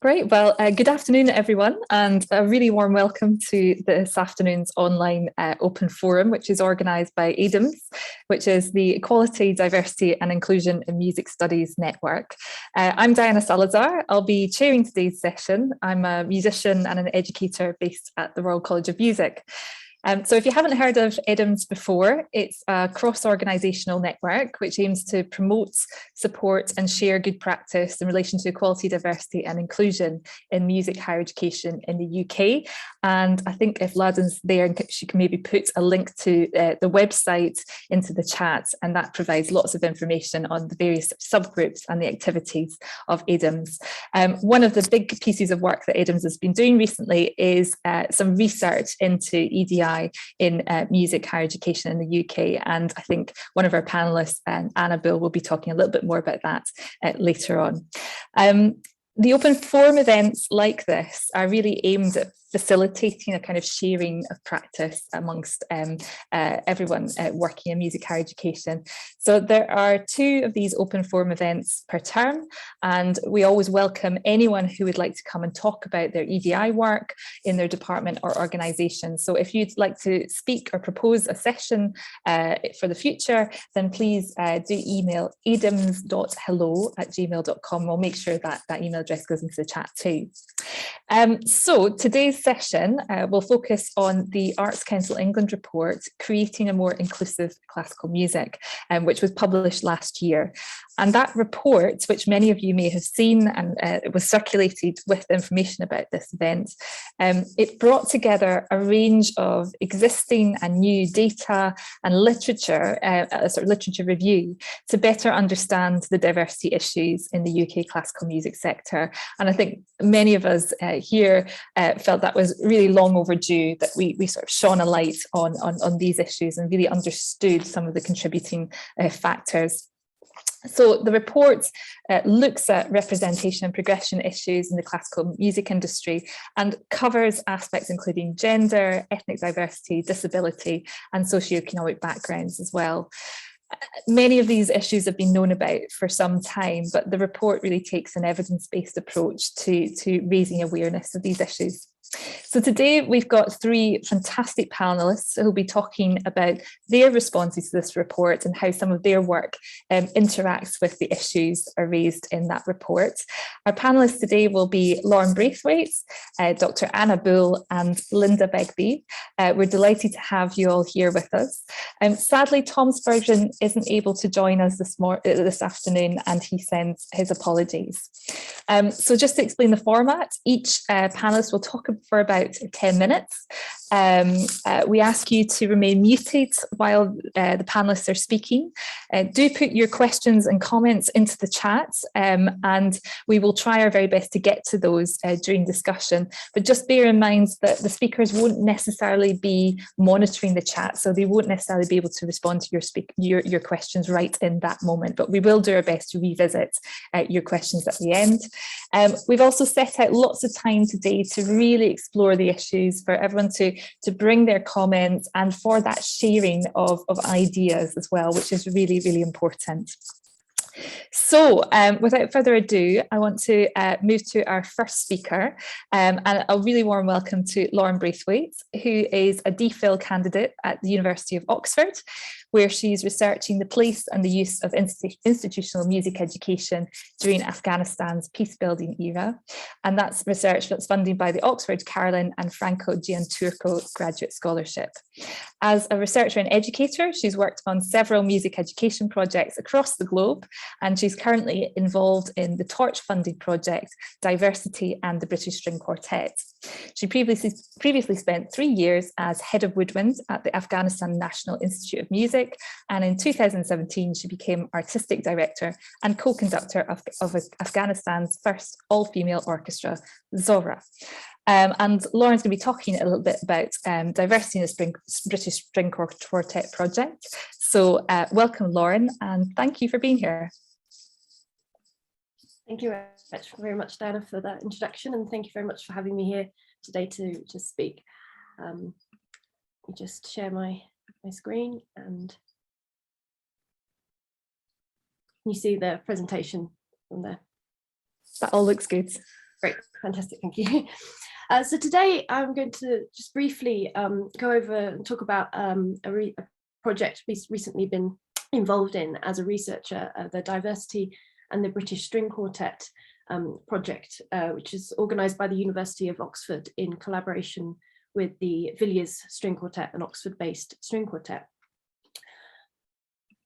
Great. Well, good afternoon, everyone, and a really warm welcome to this afternoon's online open forum, which is organised by edims, which is the Equality, Diversity and Inclusion in Music Studies Network. I'm Diana Salazar. I'll be chairing today's session. I'm a musician and an educator based at the Royal College of Music. So if you haven't heard of edims before, it's a cross-organisational network which aims to promote, support and share good practice in relation to equality, diversity and inclusion in music higher education in the UK. And I think if Laden's there, she can maybe put a link to the website into the chat, and that provides lots of information on the various subgroups and the activities of edims. One of the big pieces of work that edims has been doing recently is some research into EDI in music higher education in the UK, and I think one of our panelists, Annabelle, will be talking a little bit more about that later on. The open forum events like this are really aimed at facilitating a kind of sharing of practice amongst everyone working in music higher education. So there are 2 of these open forum events per term, and we always welcome anyone who would like to come and talk about their EDI work in their department or organisation. So if you'd like to speak or propose a session for the future, then please do email edims.hello@gmail.com. We'll make sure that that email address goes into the chat too. So today's session will focus on the Arts Council England report, Creating a More Inclusive Classical Music, which was published last year. And that report, which many of you may have seen, and it was circulated with information about this event, it brought together a range of existing and new data and literature, a sort of literature review, to better understand the diversity issues in the UK classical music sector. And I think many of us here felt that was really long overdue, that we sort of shone a light on these issues and really understood some of the contributing factors. So the report looks at representation and progression issues in the classical music industry and covers aspects including gender, ethnic diversity, disability and socioeconomic backgrounds as well. Many of these issues have been known about for some time, but the report really takes an evidence-based approach to raising awareness of these issues. So today we've got 3 fantastic panelists who will be talking about their responses to this report and how some of their work interacts with the issues raised in that report. Our panelists today will be Lauren Braithwaite, Dr. Anna Bull and Linda Begbie. We're delighted to have you all here with us. Sadly, Tom Spurgin isn't able to join us this afternoon, and he sends his apologies. So just to explain the format, each panelist will talk for about 10 minutes. We ask you to remain muted while the panelists are speaking. Do put your questions and comments into the chat, and we will try our very best to get to those during discussion. But just bear in mind that the speakers won't necessarily be monitoring the chat, so they won't necessarily be able to respond to your questions right in that moment. But we will do our best to revisit your questions at the end. We've also set out lots of time today to really explore the issues, for everyone to bring their comments and for that sharing of ideas as well, which is really, really important. So without further ado, I want to move to our first speaker, and a really warm welcome to Lauren Braithwaite, who is a DPhil candidate at the University of Oxford, where she's researching the place and the use of institutional music education during Afghanistan's peace-building era. And that's research that's funded by the Oxford Carolyn and Franco Gianturco Graduate Scholarship. As a researcher and educator, she's worked on several music education projects across the globe, and she's currently involved in the Torch-funded project Diversity and the British String Quartet. She previously spent 3 years as head of woodwind at the Afghanistan National Institute of Music, and in 2017 she became artistic director and co-conductor of Afghanistan's first all-female orchestra, Zohra. And Lauren's going to be talking a little bit about diversity in the British String Quartet project. So welcome, Lauren, and thank you for being here. Thank you very much, Diana, for that introduction, and thank you very much for having me here today to speak. Let me just share my screen, and you see the presentation from there. That all looks good. Great, fantastic, thank you. So today I'm going to just briefly go over and talk about a project we've recently been involved in as a researcher, the Diversity and the British String Quartet project, which is organised by the University of Oxford in collaboration with the Villiers String Quartet, an Oxford-based string quartet.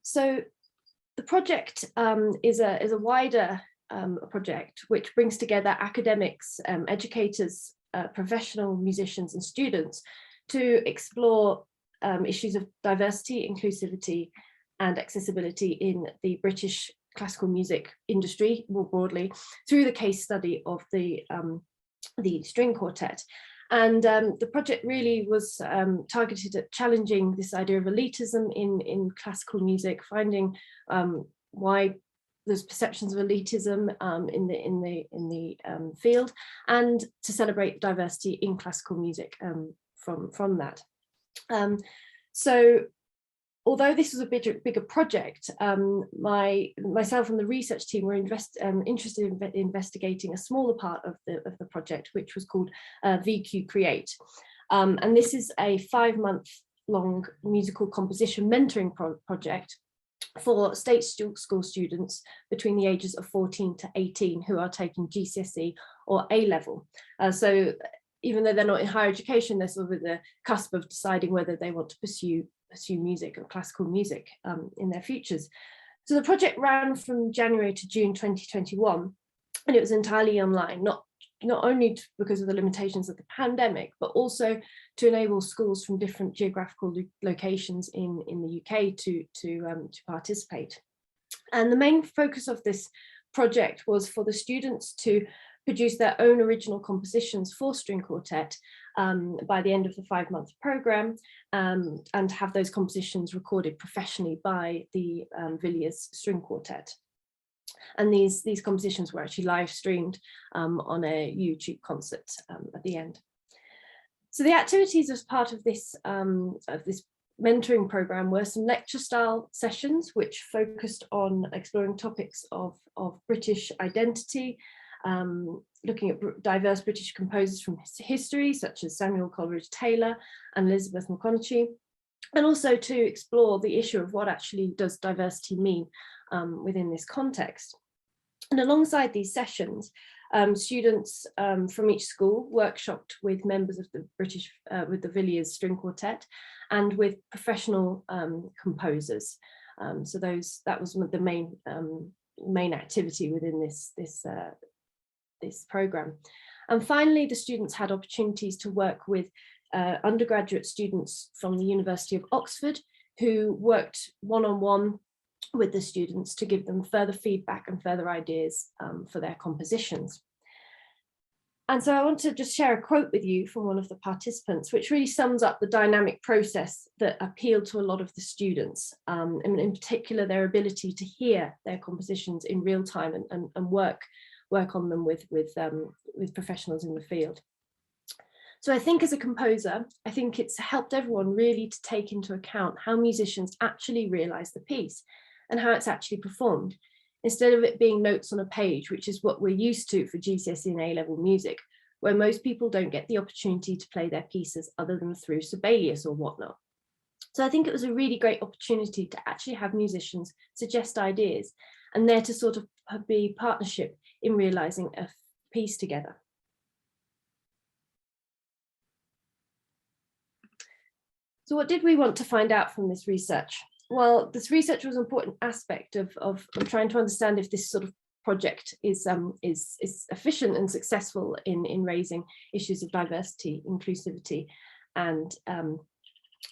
So the project is a wider project which brings together academics, educators, professional musicians and students to explore issues of diversity, inclusivity and accessibility in the British classical music industry more broadly through the case study of the string quartet. And the project really was targeted at challenging this idea of elitism in classical music, finding why there's perceptions of elitism in the field, and to celebrate diversity in classical music from that. So although this was a bigger project, myself and the research team were interested in investigating a smaller part of the project, which was called VQ Create. And this is a 5-month-long musical composition mentoring project for state school students between the ages of 14 to 18 who are taking GCSE or A-level. So even though they're not in higher education, they're sort of at the cusp of deciding whether they want to pursue music or classical music in their futures. So the project ran from January to June 2021, and it was entirely online, not only because of the limitations of the pandemic, but also to enable schools from different geographical locations in the UK to participate. And the main focus of this project was for the students to produce their own original compositions for string quartet by the end of the 5-month programme, and have those compositions recorded professionally by the Villiers String Quartet. And these compositions were actually live streamed on a YouTube concert at the end. So the activities as part of this mentoring program were some lecture style sessions which focused on exploring topics of British identity, looking at diverse British composers from history, such as Samuel Coleridge-Taylor and Elizabeth McConaughey, and also to explore the issue of what actually does diversity mean within this context. And alongside these sessions, students from each school workshopped with members of the with the Villiers String Quartet and with professional composers. So that was the main activity within this program. And finally, the students had opportunities to work with undergraduate students from the University of Oxford, who worked one-on-one with the students to give them further feedback and further ideas for their compositions. And so I want to just share a quote with you from one of the participants, which really sums up the dynamic process that appealed to a lot of the students, and in particular their ability to hear their compositions in real time and work on them with professionals in the field. So I think as a composer, I think it's helped everyone really to take into account how musicians actually realise the piece and how it's actually performed, instead of it being notes on a page, which is what we're used to for GCSE and A-level music, where most people don't get the opportunity to play their pieces other than through Sibelius or whatnot. So I think it was a really great opportunity to actually have musicians suggest ideas and there to sort of be partnership in realising a piece together. So what did we want to find out from this research? Well, this research was an important aspect of trying to understand if this sort of project is efficient and successful in raising issues of diversity, inclusivity, and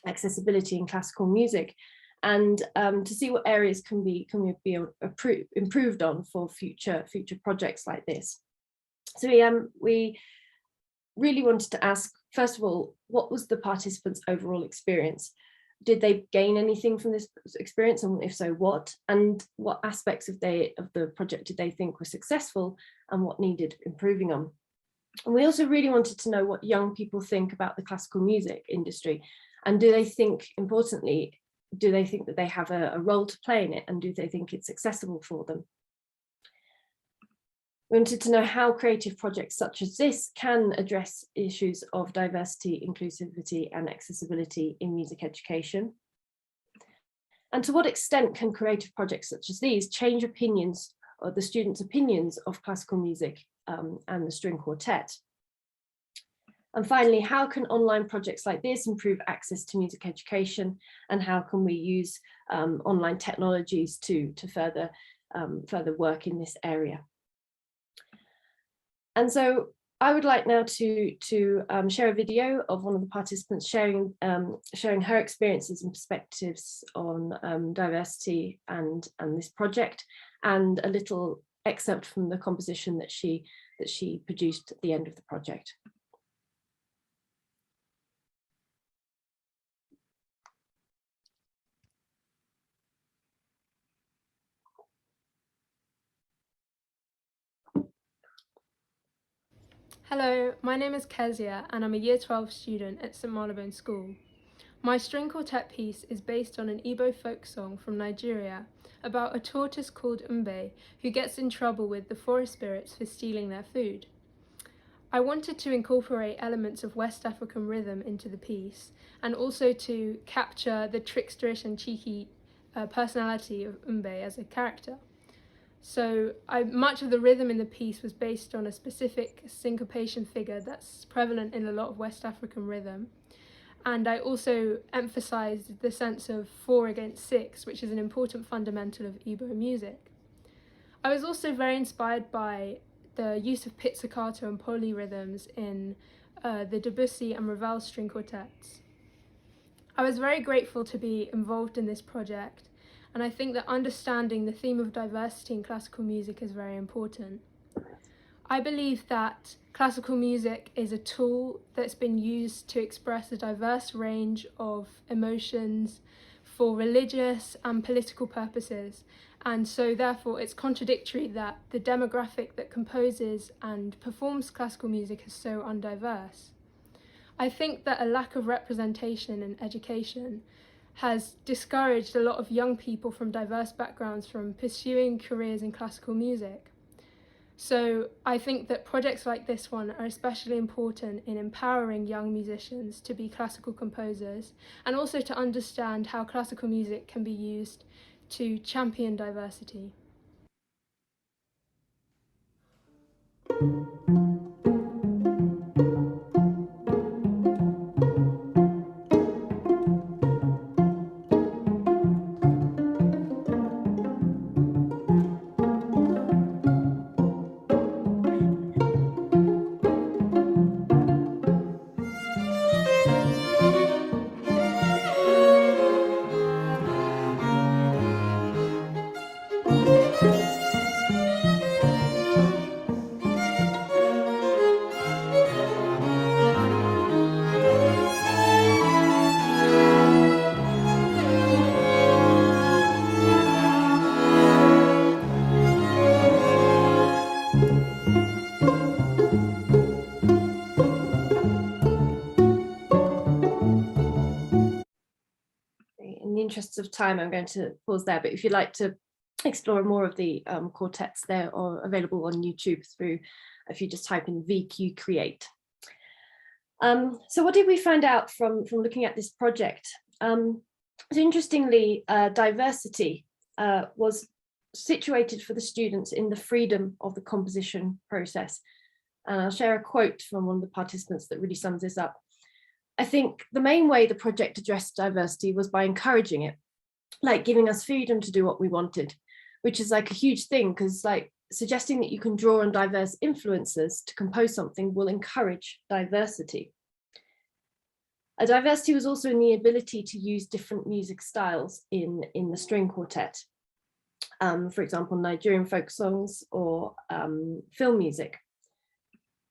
accessibility in classical music, and to see what areas can be improved on for future projects like this. So we really wanted to ask, first of all, what was the participants' overall experience? Did they gain anything from this experience, and if so, what? And what aspects of the project did they think were successful and what needed improving on? And we also really wanted to know what young people think about the classical music industry, and do they think, importantly, do they think that they have a role to play in it, and do they think it's accessible for them? We wanted to know how creative projects such as this can address issues of diversity, inclusivity, and accessibility in music education. And to what extent can creative projects such as these change opinions, or the students' opinions of classical music and the string quartet? And finally, how can online projects like this improve access to music education, and how can we use online technologies to further work in this area? And so I would like now to share a video of one of the participants sharing her experiences and perspectives on diversity and this project, and a little excerpt from the composition that she produced at the end of the project. Hello, my name is Kezia and I'm a Year 12 student at St Marylebone School. My string quartet piece is based on an Igbo folk song from Nigeria about a tortoise called Mbe who gets in trouble with the forest spirits for stealing their food. I wanted to incorporate elements of West African rhythm into the piece, and also to capture the tricksterish and cheeky personality of Mbe as a character. So much of the rhythm in the piece was based on a specific syncopation figure that's prevalent in a lot of West African rhythm. And I also emphasised the sense of 4 against 6, which is an important fundamental of Igbo music. I was also very inspired by the use of pizzicato and polyrhythms in the Debussy and Ravel string quartets. I was very grateful to be involved in this project, and I think that understanding the theme of diversity in classical music is very important. I believe that classical music is a tool that's been used to express a diverse range of emotions for religious and political purposes, and so therefore it's contradictory that the demographic that composes and performs classical music is so undiverse. I think that a lack of representation in education has discouraged a lot of young people from diverse backgrounds from pursuing careers in classical music. So I think that projects like this one are especially important in empowering young musicians to be classical composers, and also to understand how classical music can be used to champion diversity. In the interests of time, I'm going to pause there, but if you'd like to explore more of the quartets, they're available on YouTube through, if you just type in VQ Create. So what did we find out from looking at this project? So interestingly, diversity was situated for the students in the freedom of the composition process. And I'll share a quote from one of the participants that really sums this up. I think the main way the project addressed diversity was by encouraging it, like giving us freedom to do what we wanted, which is like a huge thing, because like suggesting that you can draw on diverse influences to compose something will encourage diversity. A diversity was also in the ability to use different music styles in the string quartet. For example, Nigerian folk songs or film music.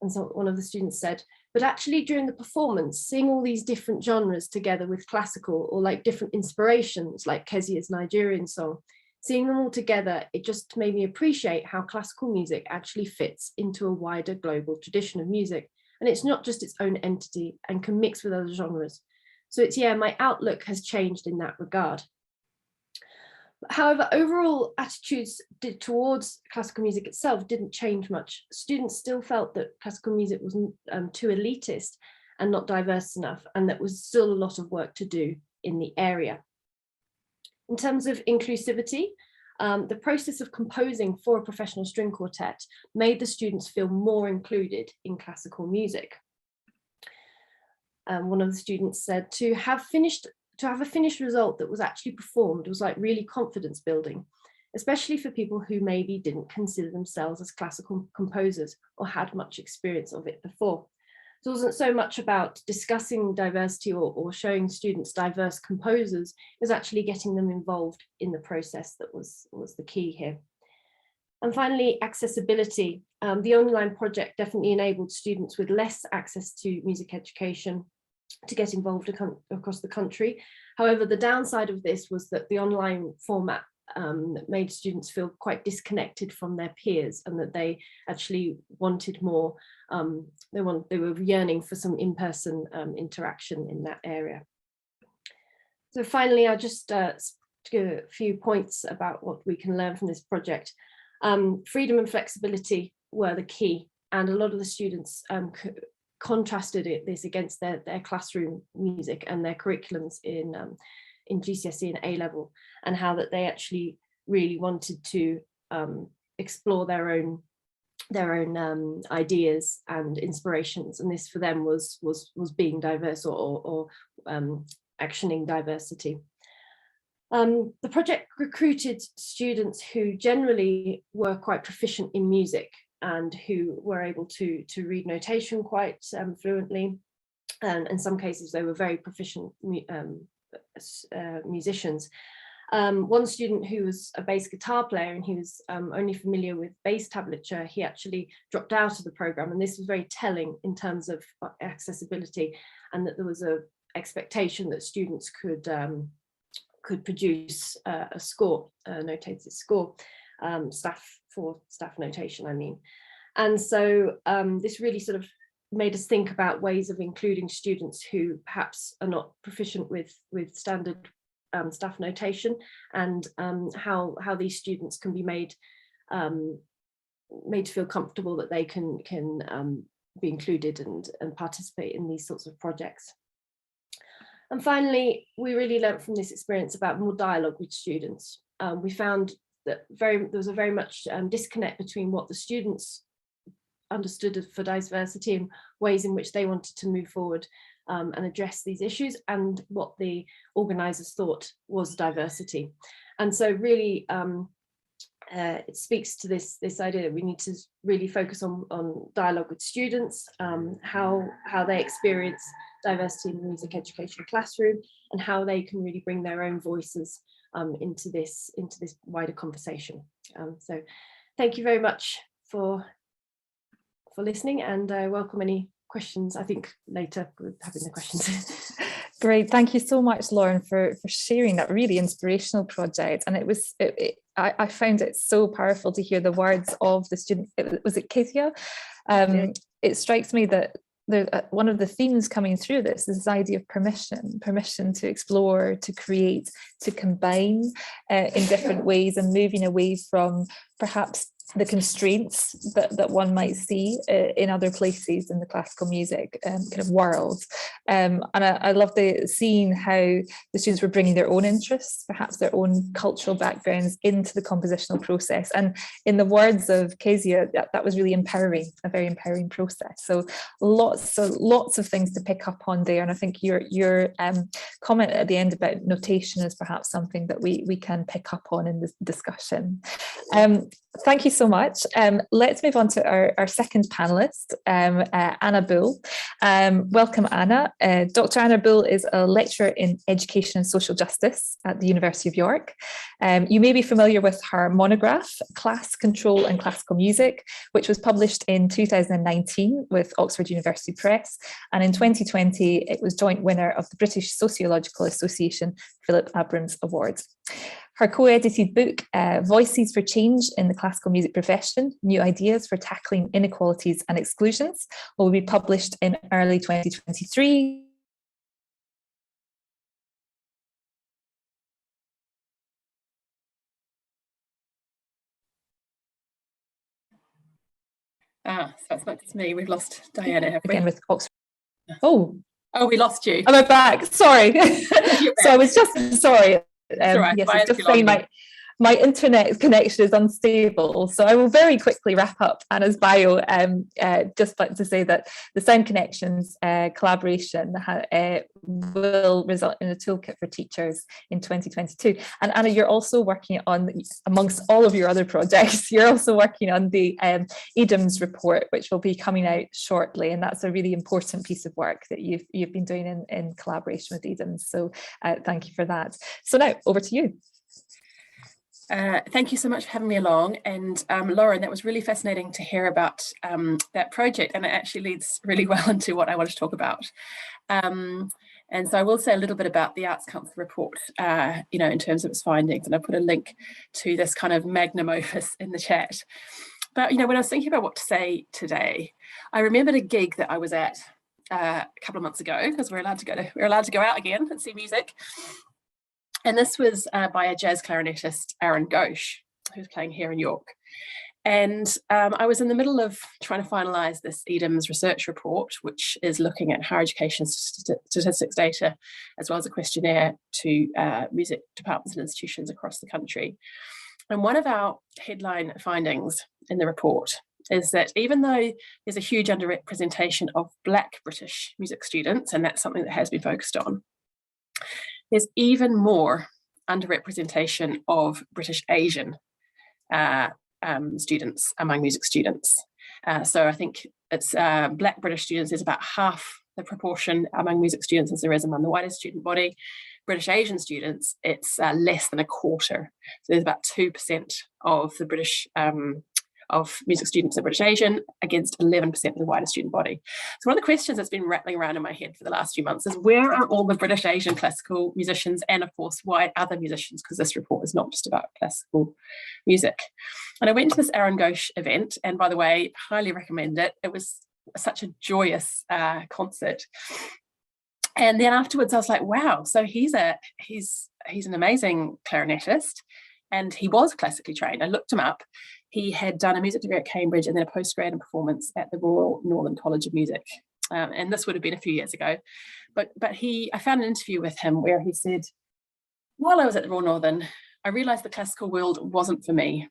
And so one of the students said, but actually during the performance, seeing all these different genres together with classical or like different inspirations, like Kezia's Nigerian song, seeing them all together, it just made me appreciate how classical music actually fits into a wider global tradition of music. And it's not just its own entity and can mix with other genres. So it's, yeah, my outlook has changed in that regard. However, overall attitudes towards classical music itself didn't change much. Students still felt that classical music was too elitist and not diverse enough, and that was still a lot of work to do in the area. In terms of inclusivity, the process of composing for a professional string quartet made the students feel more included in classical music. One of the students said to have a finished result that was actually performed was like really confidence building, especially for people who maybe didn't consider themselves as classical composers or had much experience of it before. So it wasn't so much about discussing diversity or showing students diverse composers, it was actually getting them involved in the process that was the key here. And finally, accessibility. The online project definitely enabled students with less access to music education to get involved across the country. However, the downside of this was that the online format made students feel quite disconnected from their peers, and that they actually wanted more, they were yearning for some in-person interaction in that area. So finally, I'll just give a few points about what we can learn from this project. Freedom and flexibility were the key, and a lot of the students contrasted this against their classroom music and their curriculums in GCSE and A-level, and how that they actually really wanted to explore their own ideas and inspirations, and this for them was being diverse or actioning diversity. The project recruited students who generally were quite proficient in music and who were able to read notation quite fluently, and in some cases they were very proficient musicians. One student who was a bass guitar player and he was only familiar with bass tablature, he actually dropped out of the program, and this was very telling in terms of accessibility, and that there was a expectation that students could produce a score, a notated score, staff notation, I mean. And so this really sort of made us think about ways of including students who perhaps are not proficient with standard staff notation, and how these students can be made to feel comfortable that they can be included and participate in these sorts of projects. And finally, we really learned from this experience about more dialogue with students. We found that there was a very much disconnect between what the students understood for diversity and ways in which they wanted to move forward and address these issues, and what the organisers thought was diversity. And so really it speaks to this idea that we need to really focus on dialogue with students, how they experience diversity in the music education classroom, and how they can really bring their own voices into this wider conversation. So thank you very much for listening, and I welcome any questions. I think later we're having the questions. Great, thank you so much, Lauren, for sharing that really inspirational project. And I found it so powerful to hear the words of the student. Was it Kezia? Yeah. It strikes me that one of the themes coming through this is this idea of permission to explore, to create, to combine in different ways, and moving away from perhaps the constraints that one might see in other places in the classical music kind of world. And I love seeing how the students were bringing their own interests, perhaps their own cultural backgrounds, into the compositional process. And in the words of Kezia, that was really empowering, a very empowering process. So lots of things to pick up on there. And I think your comment at the end about notation is perhaps something that we can pick up on in this discussion. Thank you so much. Let's move on to our second panellist, Anna Bull. Welcome, Anna. Dr. Anna Bull is a lecturer in education and social justice at the University of York. You may be familiar with her monograph, Class Control and Classical Music, which was published in 2019 with Oxford University Press. And in 2020, it was joint winner of the British Sociological Association Philip Abrams Award. Her co-edited book, Voices for Change in the Classical Music Profession, New Ideas for Tackling Inequalities and Exclusions, will be published in early 2023. So it's not just me, we've lost Diana, have we? Again with Oxford. Oh, we lost you. am I back? Sorry. So I was just, sorry. Right. Yes, it's just saying my internet connection is unstable. So I will very quickly wrap up Anna's bio. Just like to say that the Sound Connections collaboration will result in a toolkit for teachers in 2022. And Anna, you're also working on, amongst all of your other projects, you're also working on the edims report, which will be coming out shortly. And that's a really important piece of work that you've been doing in collaboration with edims. So thank you for that. So now over to you. Thank you so much for having me along, and Lauren, that was really fascinating to hear about that project, and it actually leads really well into what I want to talk about. And so I will say a little bit about the Arts Council report, in terms of its findings, and I put a link to this kind of magnum opus in the chat. But when I was thinking about what to say today, I remembered a gig that I was at a couple of months ago, because we're allowed to go out again and see music. And this was by a jazz clarinetist, Aaron Ghosh, who's playing here in York. And I was in the middle of trying to finalise this edims research report, which is looking at higher education statistics data, as well as a questionnaire to music departments and institutions across the country. And one of our headline findings in the report is that even though there's a huge underrepresentation of Black British music students, and that's something that has been focused on, there's even more underrepresentation of British Asian students among music students. So I think it's Black British students is about half the proportion among music students as there is among the wider student body. British Asian students, it's less than a quarter. So there's about 2% of the British of music students are British Asian against 11% of the wider student body. So one of the questions that's been rattling around in my head for the last few months is, where are all the British Asian classical musicians, and of course why other musicians, because this report is not just about classical music. And I went to this Aaron Ghosh event, and by the way, highly recommend it. It was such a joyous concert. And then afterwards I was like, wow, so he's an amazing clarinetist, and he was classically trained. I looked him up. He had done a music degree at Cambridge and then a postgrad in performance at the Royal Northern College of Music. And this would have been a few years ago. But I found an interview with him where he said, while I was at the Royal Northern, I realised the classical world wasn't for me.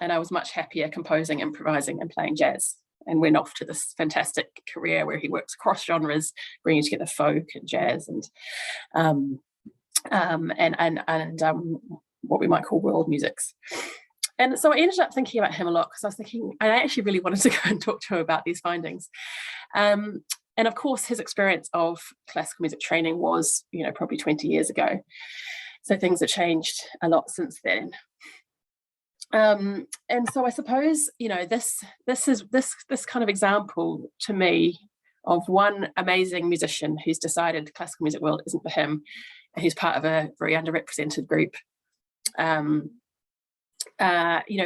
And I was much happier composing, improvising and playing jazz. And went off to this fantastic career where he works across genres, bringing together folk and jazz and what we might call world musics. And so I ended up thinking about him a lot, because I was thinking, I actually really wanted to go and talk to him about these findings. And of course, his experience of classical music training was, probably 20 years ago. So things have changed a lot since then. And so I suppose, this kind of example to me of one amazing musician who's decided the classical music world isn't for him, and who's part of a very underrepresented group,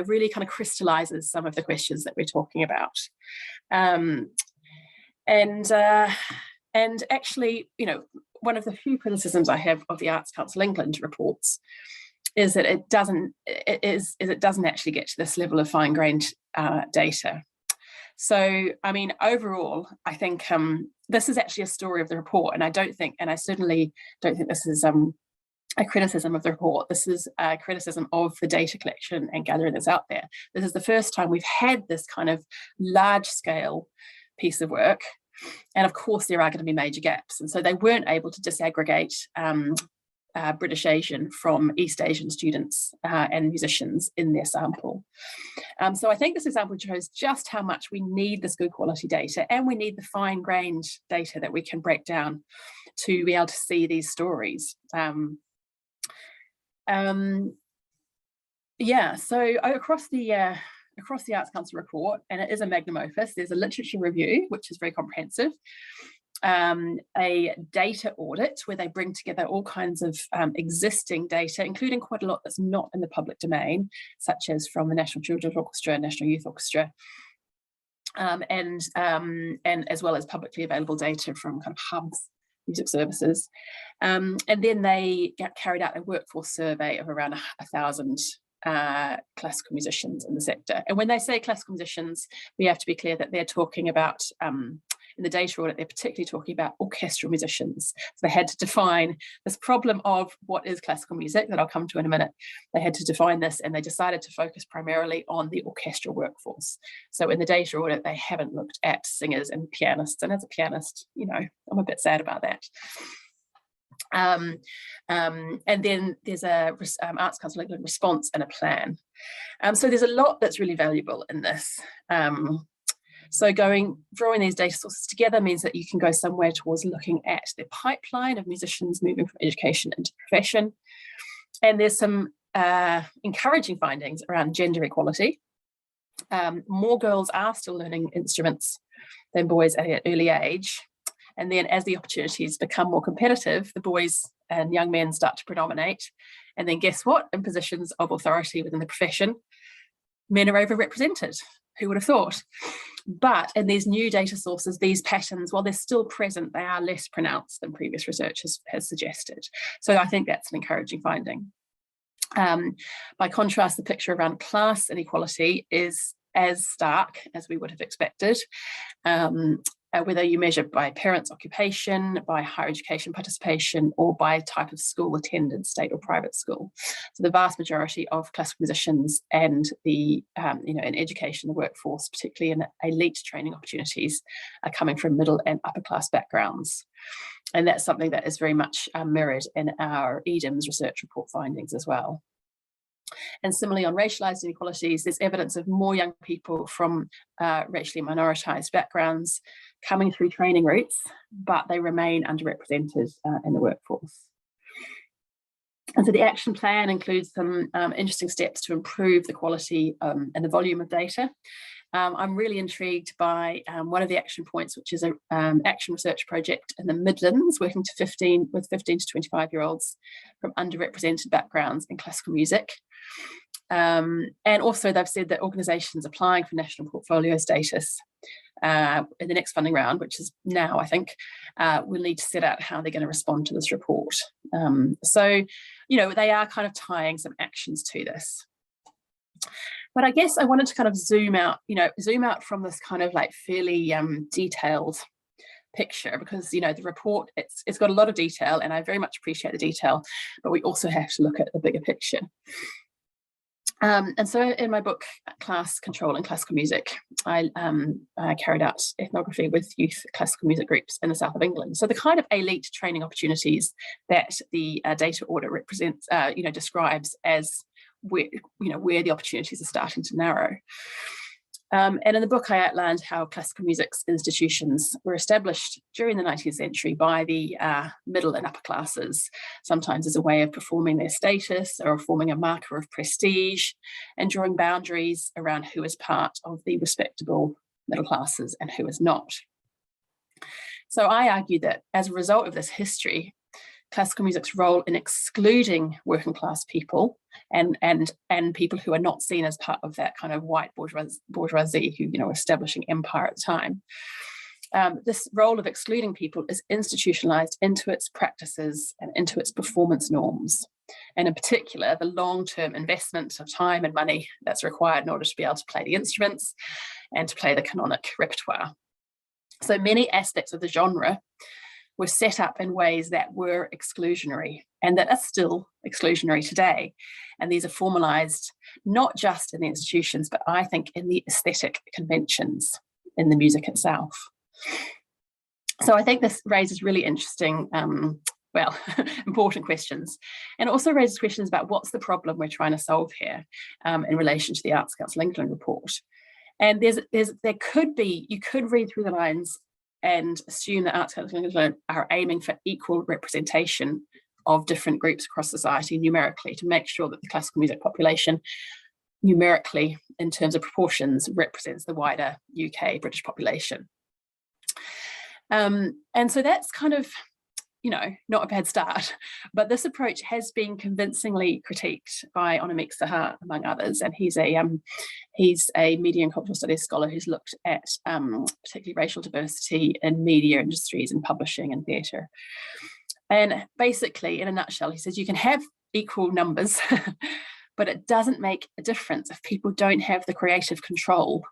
really kind of crystallizes some of the questions that we're talking about. And actually, one of the few criticisms I have of the Arts Council England reports is that it doesn't actually get to this level of fine-grained data. So, I mean, overall, I think this is actually a story of the report, and I certainly don't think this is a criticism of the report. This is a criticism of the data collection and gathering that's out there. This is the first time we've had this kind of large-scale piece of work, and of course there are going to be major gaps, and so they weren't able to disaggregate British Asian from East Asian students and musicians in their sample. So I think this example shows just how much we need this good quality data, and we need the fine-grained data that we can break down to be able to see these stories. So across the Arts Council report, and it is a magnum opus, there's a literature review, which is very comprehensive, a data audit where they bring together all kinds of existing data, including quite a lot that's not in the public domain, such as from the National Children's Orchestra, National Youth Orchestra, and as well as publicly available data from kind of hubs, music services. And then they carried out a workforce survey of around 1,000 classical musicians in the sector. And when they say classical musicians, we have to be clear that they're talking about, in the data audit, they're particularly talking about orchestral musicians. So they had to define this problem of what is classical music, that I'll come to in a minute. They had to define this, and they decided to focus primarily on the orchestral workforce. So in the data audit, they haven't looked at singers and pianists. And as a pianist, you know, I'm a bit sad about that. And then there's a Arts Council England response and a plan. So there's a lot that's really valuable in this. So drawing these data sources together means that you can go somewhere towards looking at the pipeline of musicians moving from education into profession. And there's some encouraging findings around gender equality. More girls are still learning instruments than boys at an early age. And then as the opportunities become more competitive, the boys and young men start to predominate. And then guess what? In positions of authority within the profession, men are overrepresented. Who would have thought? But in these new data sources, these patterns, while they're still present, they are less pronounced than previous research has suggested. So I think that's an encouraging finding. By contrast, the picture around class inequality is as stark as we would have expected. Whether you measure by parents' occupation, by higher education participation, or by type of school attended, state or private school. So the vast majority of classical musicians and the, in education, the workforce, particularly in elite training opportunities, are coming from middle and upper class backgrounds. And that's something that is very much mirrored in our edims research report findings as well. And similarly, on racialized inequalities, there's evidence of more young people from racially minoritized backgrounds coming through training routes, but they remain underrepresented in the workforce. And so the action plan includes some interesting steps to improve the quality and the volume of data. I'm really intrigued by one of the action points, which is an action research project in the Midlands, working with 15 to 25-year-olds from underrepresented backgrounds in classical music. And also they've said that organisations applying for national portfolio status in the next funding round, which is now, I think, will need to set out how they're going to respond to this report. So, they are kind of tying some actions to this. But I guess I wanted to kind of zoom out from this kind of like fairly detailed picture, because the report, it's got a lot of detail, and I very much appreciate the detail, but we also have to look at the bigger picture. And so in my book, Class Control in Classical Music, I carried out ethnography with youth classical music groups in the south of England. So the kind of elite training opportunities that the data audit represents, describes as where the opportunities are starting to narrow. And in the book, I outlined how classical music's institutions were established during the 19th century by the middle and upper classes, sometimes as a way of performing their status or forming a marker of prestige, and drawing boundaries around who is part of the respectable middle classes and who is not. So I argue that as a result of this history, classical music's role in excluding working class people and people who are not seen as part of that kind of white bourgeoisie who establishing empire at the time. This role of excluding people is institutionalized into its practices and into its performance norms, and in particular the long-term investment of time and money that's required in order to be able to play the instruments and to play the canonic repertoire. So many aspects of the genre were set up in ways that were exclusionary and that are still exclusionary today. And these are formalized not just in the institutions, but I think in the aesthetic conventions in the music itself. So I think this raises really interesting, important questions, and also raises questions about what's the problem we're trying to solve here in relation to the Arts Council England report. And you could read through the lines and assume that Arts Council England are aiming for equal representation of different groups across society numerically, to make sure that the classical music population numerically, in terms of proportions, represents the wider UK British population. And so that's kind of, not a bad start, but this approach has been convincingly critiqued by Annemiek Sahar, among others, and he's a media and cultural studies scholar who's looked at particularly racial diversity in media industries and publishing and theatre. And basically, in a nutshell, he says you can have equal numbers, but it doesn't make a difference if people don't have the creative control,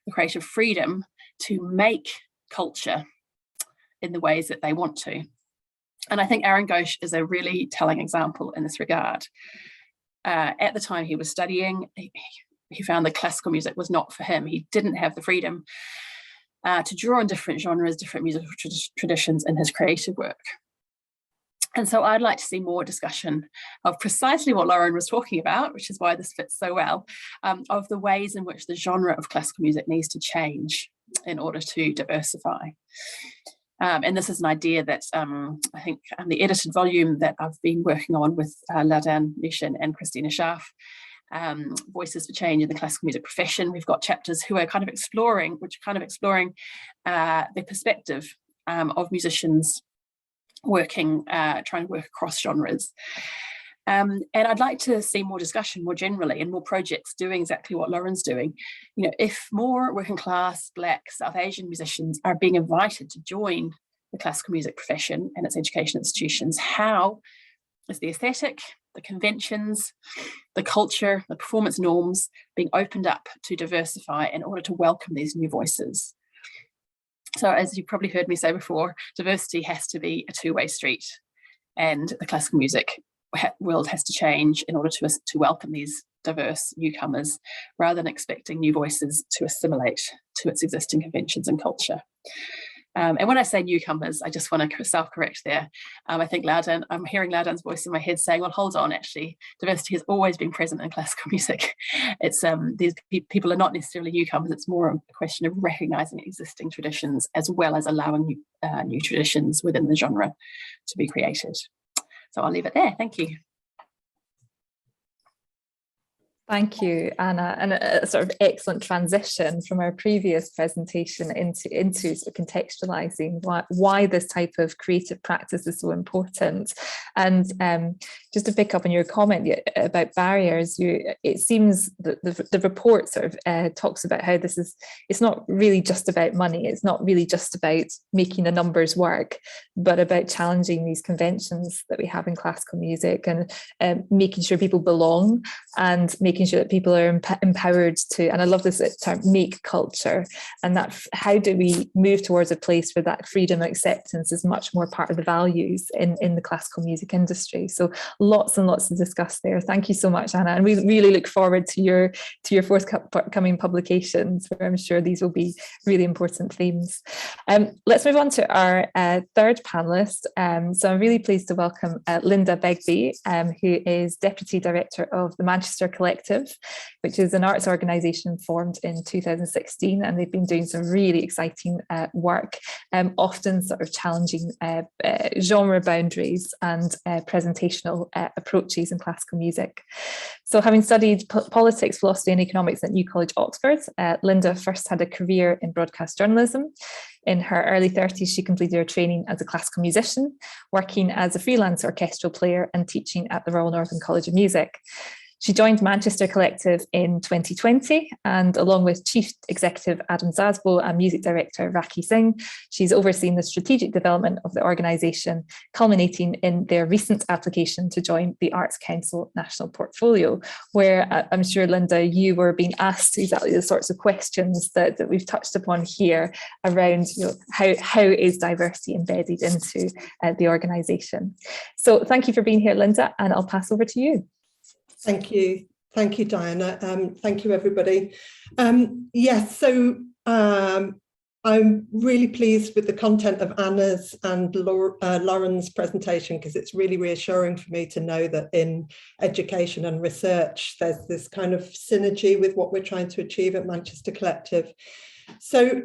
the creative freedom to make culture in the ways that they want to. And I think Aaron Ghosh is a really telling example in this regard. At the time he was studying, he found that classical music was not for him. He didn't have the freedom to draw on different genres, different musical traditions in his creative work. And so I'd like to see more discussion of precisely what Lauren was talking about, which is why this fits so well, of the ways in which the genre of classical music needs to change in order to diversify. And this is an idea that I think the edited volume that I've been working on with Ladan Nishin and Christina Scharf, Voices for Change in the Classical Music Profession. We've got chapters who are kind of exploring the perspective of musicians trying to work across genres. And I'd like to see more discussion more generally and more projects doing exactly what Lauren's doing. You know, if more working class, Black, South Asian musicians are being invited to join the classical music profession and its education institutions, how is the aesthetic, the conventions, the culture, the performance norms being opened up to diversify in order to welcome these new voices? So as you've probably heard me say before, diversity has to be a two-way street, and the classical music world has to change in order to welcome these diverse newcomers, rather than expecting new voices to assimilate to its existing conventions and culture. And when I say newcomers, I just want to self-correct there. I think I'm hearing Ladan's voice in my head saying, well, hold on, actually, diversity has always been present in classical music. It's these people are not necessarily newcomers. It's more a question of recognizing existing traditions as well as allowing new traditions within the genre to be created. So I'll leave it there. Thank you. Thank you, Anna, and a sort of excellent transition from our previous presentation into sort of contextualising why this type of creative practice is so important. And just to pick up on your comment about barriers, it seems that the report sort of talks about how it's not really just about money, it's not really just about making the numbers work, but about challenging these conventions that we have in classical music and making sure people belong and making sure that people are empowered to, and I love this term, make culture, and that how do we move towards a place where that freedom and acceptance is much more part of the values in the classical music industry. So lots and lots to discuss there. Thank you so much, Anna, and we really look forward to your forthcoming publications, where I'm sure these will be really important themes. Let's move on to our third panelist. So I'm really pleased to welcome Linda Begbie, who is Deputy Director of the Manchester Collective, which is an arts organisation formed in 2016, and they've been doing some really exciting work, often sort of challenging genre boundaries and presentational approaches in classical music. So having studied politics, philosophy and economics at New College, Oxford, Linda first had a career in broadcast journalism. In her early 30s, she completed her training as a classical musician, working as a freelance orchestral player and teaching at the Royal Northern College of Music. She joined Manchester Collective in 2020, and along with Chief Executive Adam Zasbo and Music Director Raki Singh, she's overseen the strategic development of the organisation, culminating in their recent application to join the Arts Council National Portfolio, where I'm sure, Linda, you were being asked exactly the sorts of questions that we've touched upon here around, you know, how is diversity embedded into the organisation. So thank you for being here, Linda, and I'll pass over to you. Thank you, Diana. Thank you, everybody. Yes, so I'm really pleased with the content of Anna's and Lauren's presentation, because it's really reassuring for me to know that in education and research, there's this kind of synergy with what we're trying to achieve at Manchester Collective. So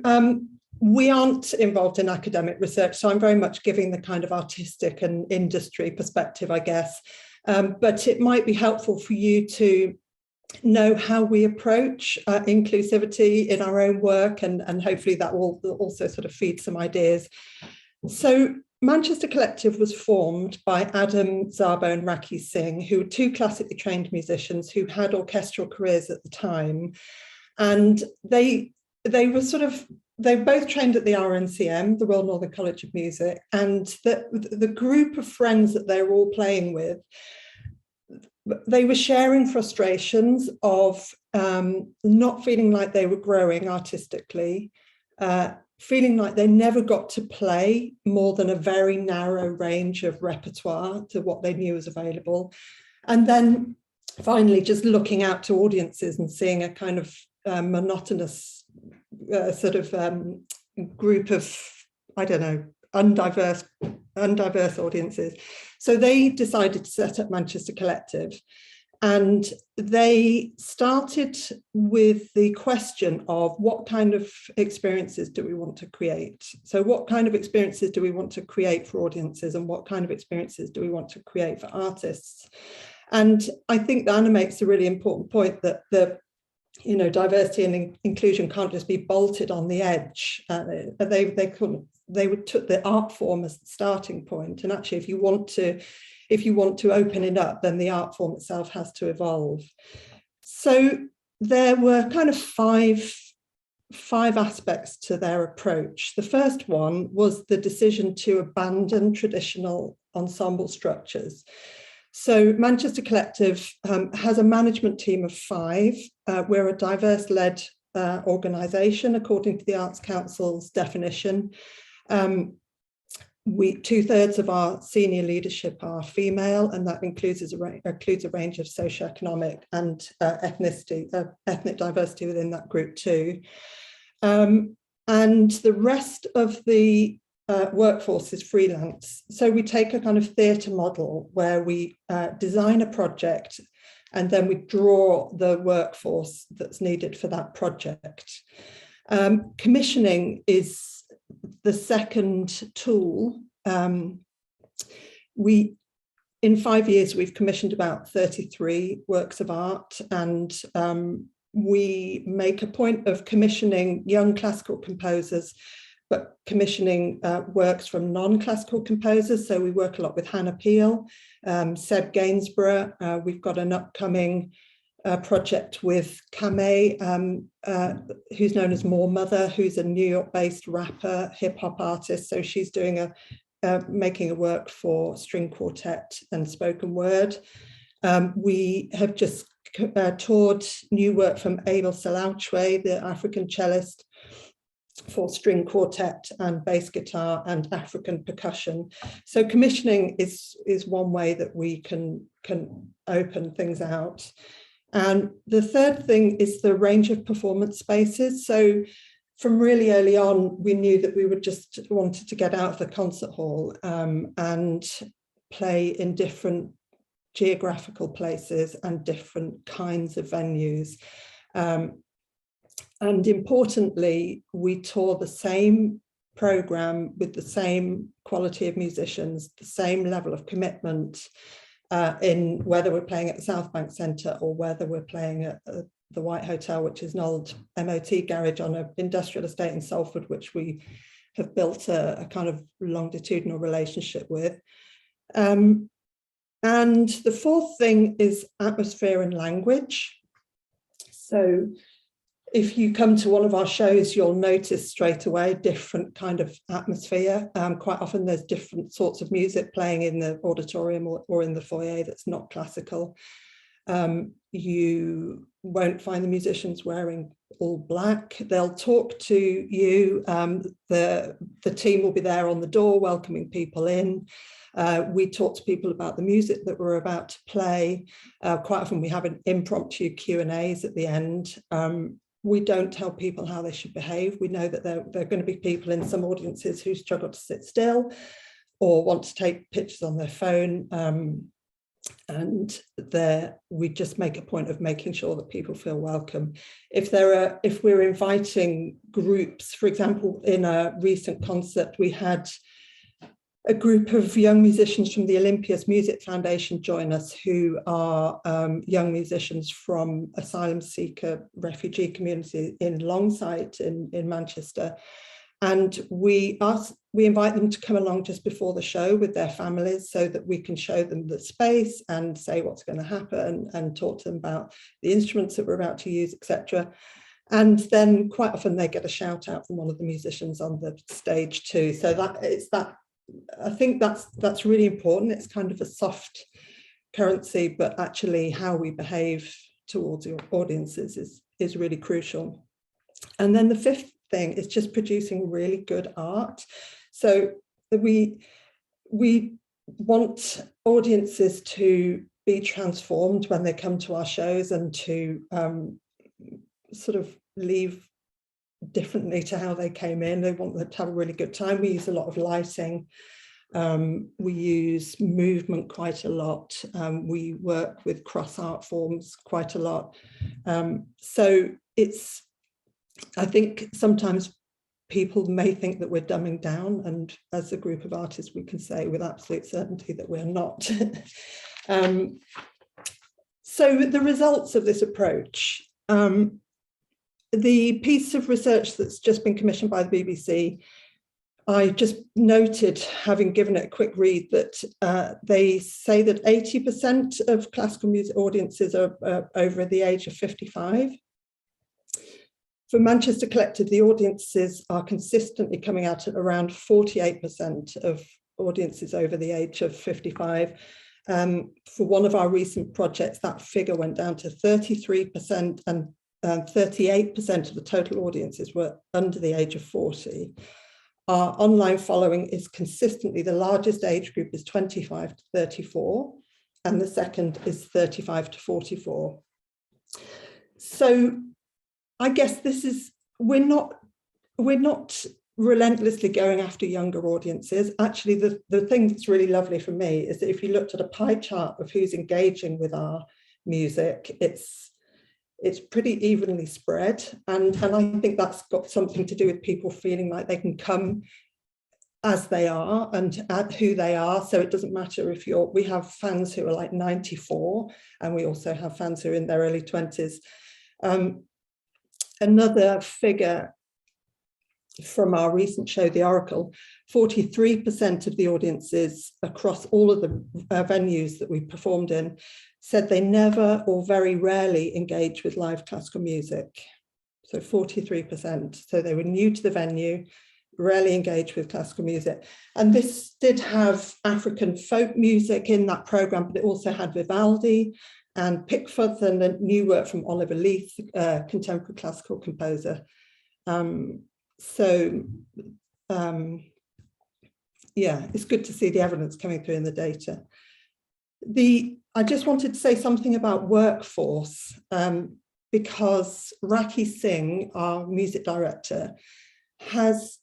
we aren't involved in academic research, so I'm very much giving the kind of artistic and industry perspective, I guess. But it might be helpful for you to know how we approach inclusivity in our own work, and hopefully that will also sort of feed some ideas. So Manchester Collective was formed by Adam Zasbo and Raki Singh, who were two classically trained musicians who had orchestral careers at the time. And they both trained at the RNCM, the Royal Northern College of Music, and the group of friends that they were all playing with, they were sharing frustrations of not feeling like they were growing artistically, feeling like they never got to play more than a very narrow range of repertoire to what they knew was available. And then finally, just looking out to audiences and seeing a kind of monotonous sort of group of, I don't know, undiverse audiences. So they decided to set up Manchester Collective, and they started with the question of what kind of experiences do we want to create? So what kind of experiences do we want to create for audiences, and what kind of experiences do we want to create for artists? And I think Anna makes a really important point that diversity and inclusion can't just be bolted on the edge. They took the art form as the starting point, and actually, if you want to open it up, then the art form itself has to evolve. So there were kind of five aspects to their approach. The first one was the decision to abandon traditional ensemble structures. So Manchester Collective has a management team of 5. We're a diverse-led organisation according to the Arts Council's definition. 2/3 of our senior leadership are female, and that includes a range of socioeconomic and ethnic diversity within that group too. And the rest of the workforce is freelance. So we take a kind of theatre model where we design a project and then we draw the workforce that's needed for that project. Commissioning is the second tool. In 5 years, we've commissioned about 33 works of art, and we make a point of commissioning young classical composers, but commissioning works from non-classical composers. So we work a lot with Hannah Peel, Seb Gainsborough. We've got an upcoming project with Kame, who's known as More Mother, who's a New York-based rapper, hip-hop artist. So she's doing making a work for string quartet and spoken word. We have just toured new work from Abel Salauchwe, the African cellist, for string quartet and bass guitar and African percussion. So commissioning is one way that we can open things out. And the third thing is the range of performance spaces. So from really early on, we knew that we would just wanted to get out of the concert hall and play in different geographical places and different kinds of venues. And importantly, we tour the same programme with the same quality of musicians, the same level of commitment, in whether we're playing at the South Bank Centre or whether we're playing at the White Hotel, which is an old MOT garage on an industrial estate in Salford, which we have built a kind of longitudinal relationship with. And the fourth thing is atmosphere and language. So if you come to one of our shows, you'll notice straight away different kind of atmosphere. Quite often there's different sorts of music playing in the auditorium or in the foyer that's not classical. You won't find the musicians wearing all black. They'll talk to you. The team will be there on the door welcoming people in. We talk to people about the music that we're about to play. Quite often we have an impromptu Q&As at the end. We don't tell people how they should behave. We know that there are going to be people in some audiences who struggle to sit still or want to take pictures on their phone. And we just make a point of making sure that people feel welcome. If we're inviting groups, for example, in a recent concert, we had a group of young musicians from the Olympias Music Foundation join us, who are young musicians from asylum seeker refugee community in Longsight in Manchester. And we invite them to come along just before the show with their families so that we can show them the space and say what's going to happen and talk to them about the instruments that we're about to use, etc. And then quite often they get a shout out from one of the musicians on the stage too. So I think that's really important. It's kind of a soft currency, but actually how we behave towards your audiences is really crucial. And then the fifth thing is just producing really good art. So we want audiences to be transformed when they come to our shows and to sort of leave differently to how they came in. They want them to have a really good time. We use a lot of lighting. We use movement quite a lot. We work with cross art forms quite a lot. So it's, I think sometimes people may think that we're dumbing down, and as a group of artists, we can say with absolute certainty that we're not. So the results of this approach, the piece of research that's just been commissioned by the BBC, I just noted, having given it a quick read, that they say that 80% of classical music audiences are over the age of 55. For Manchester Collective, the audiences are consistently coming out at around 48% of audiences over the age of 55. For one of our recent projects, that figure went down to 33%, and 38% of the total audiences were under the age of 40. Our online following is consistently, the largest age group is 25 to 34, and the second is 35 to 44. So I guess this is, we're not relentlessly going after younger audiences. Actually, the thing that's really lovely for me is that if you looked at a pie chart of who's engaging with our music, it's pretty evenly spread. And I think that's got something to do with people feeling like they can come as they are and at who they are. So it doesn't matter if we have fans who are like 94, and we also have fans who are in their early 20s. Another figure from our recent show, The Oracle, 43% of the audiences across all of the venues that we performed in said they never or very rarely engage with live classical music. So 43%. So they were new to the venue, rarely engaged with classical music. And this did have African folk music in that programme, but it also had Vivaldi and Pickford and a new work from Oliver Leith, contemporary classical composer. Yeah, it's good to see the evidence coming through in the data. I just wanted to say something about workforce, because Raki Singh, our music director, has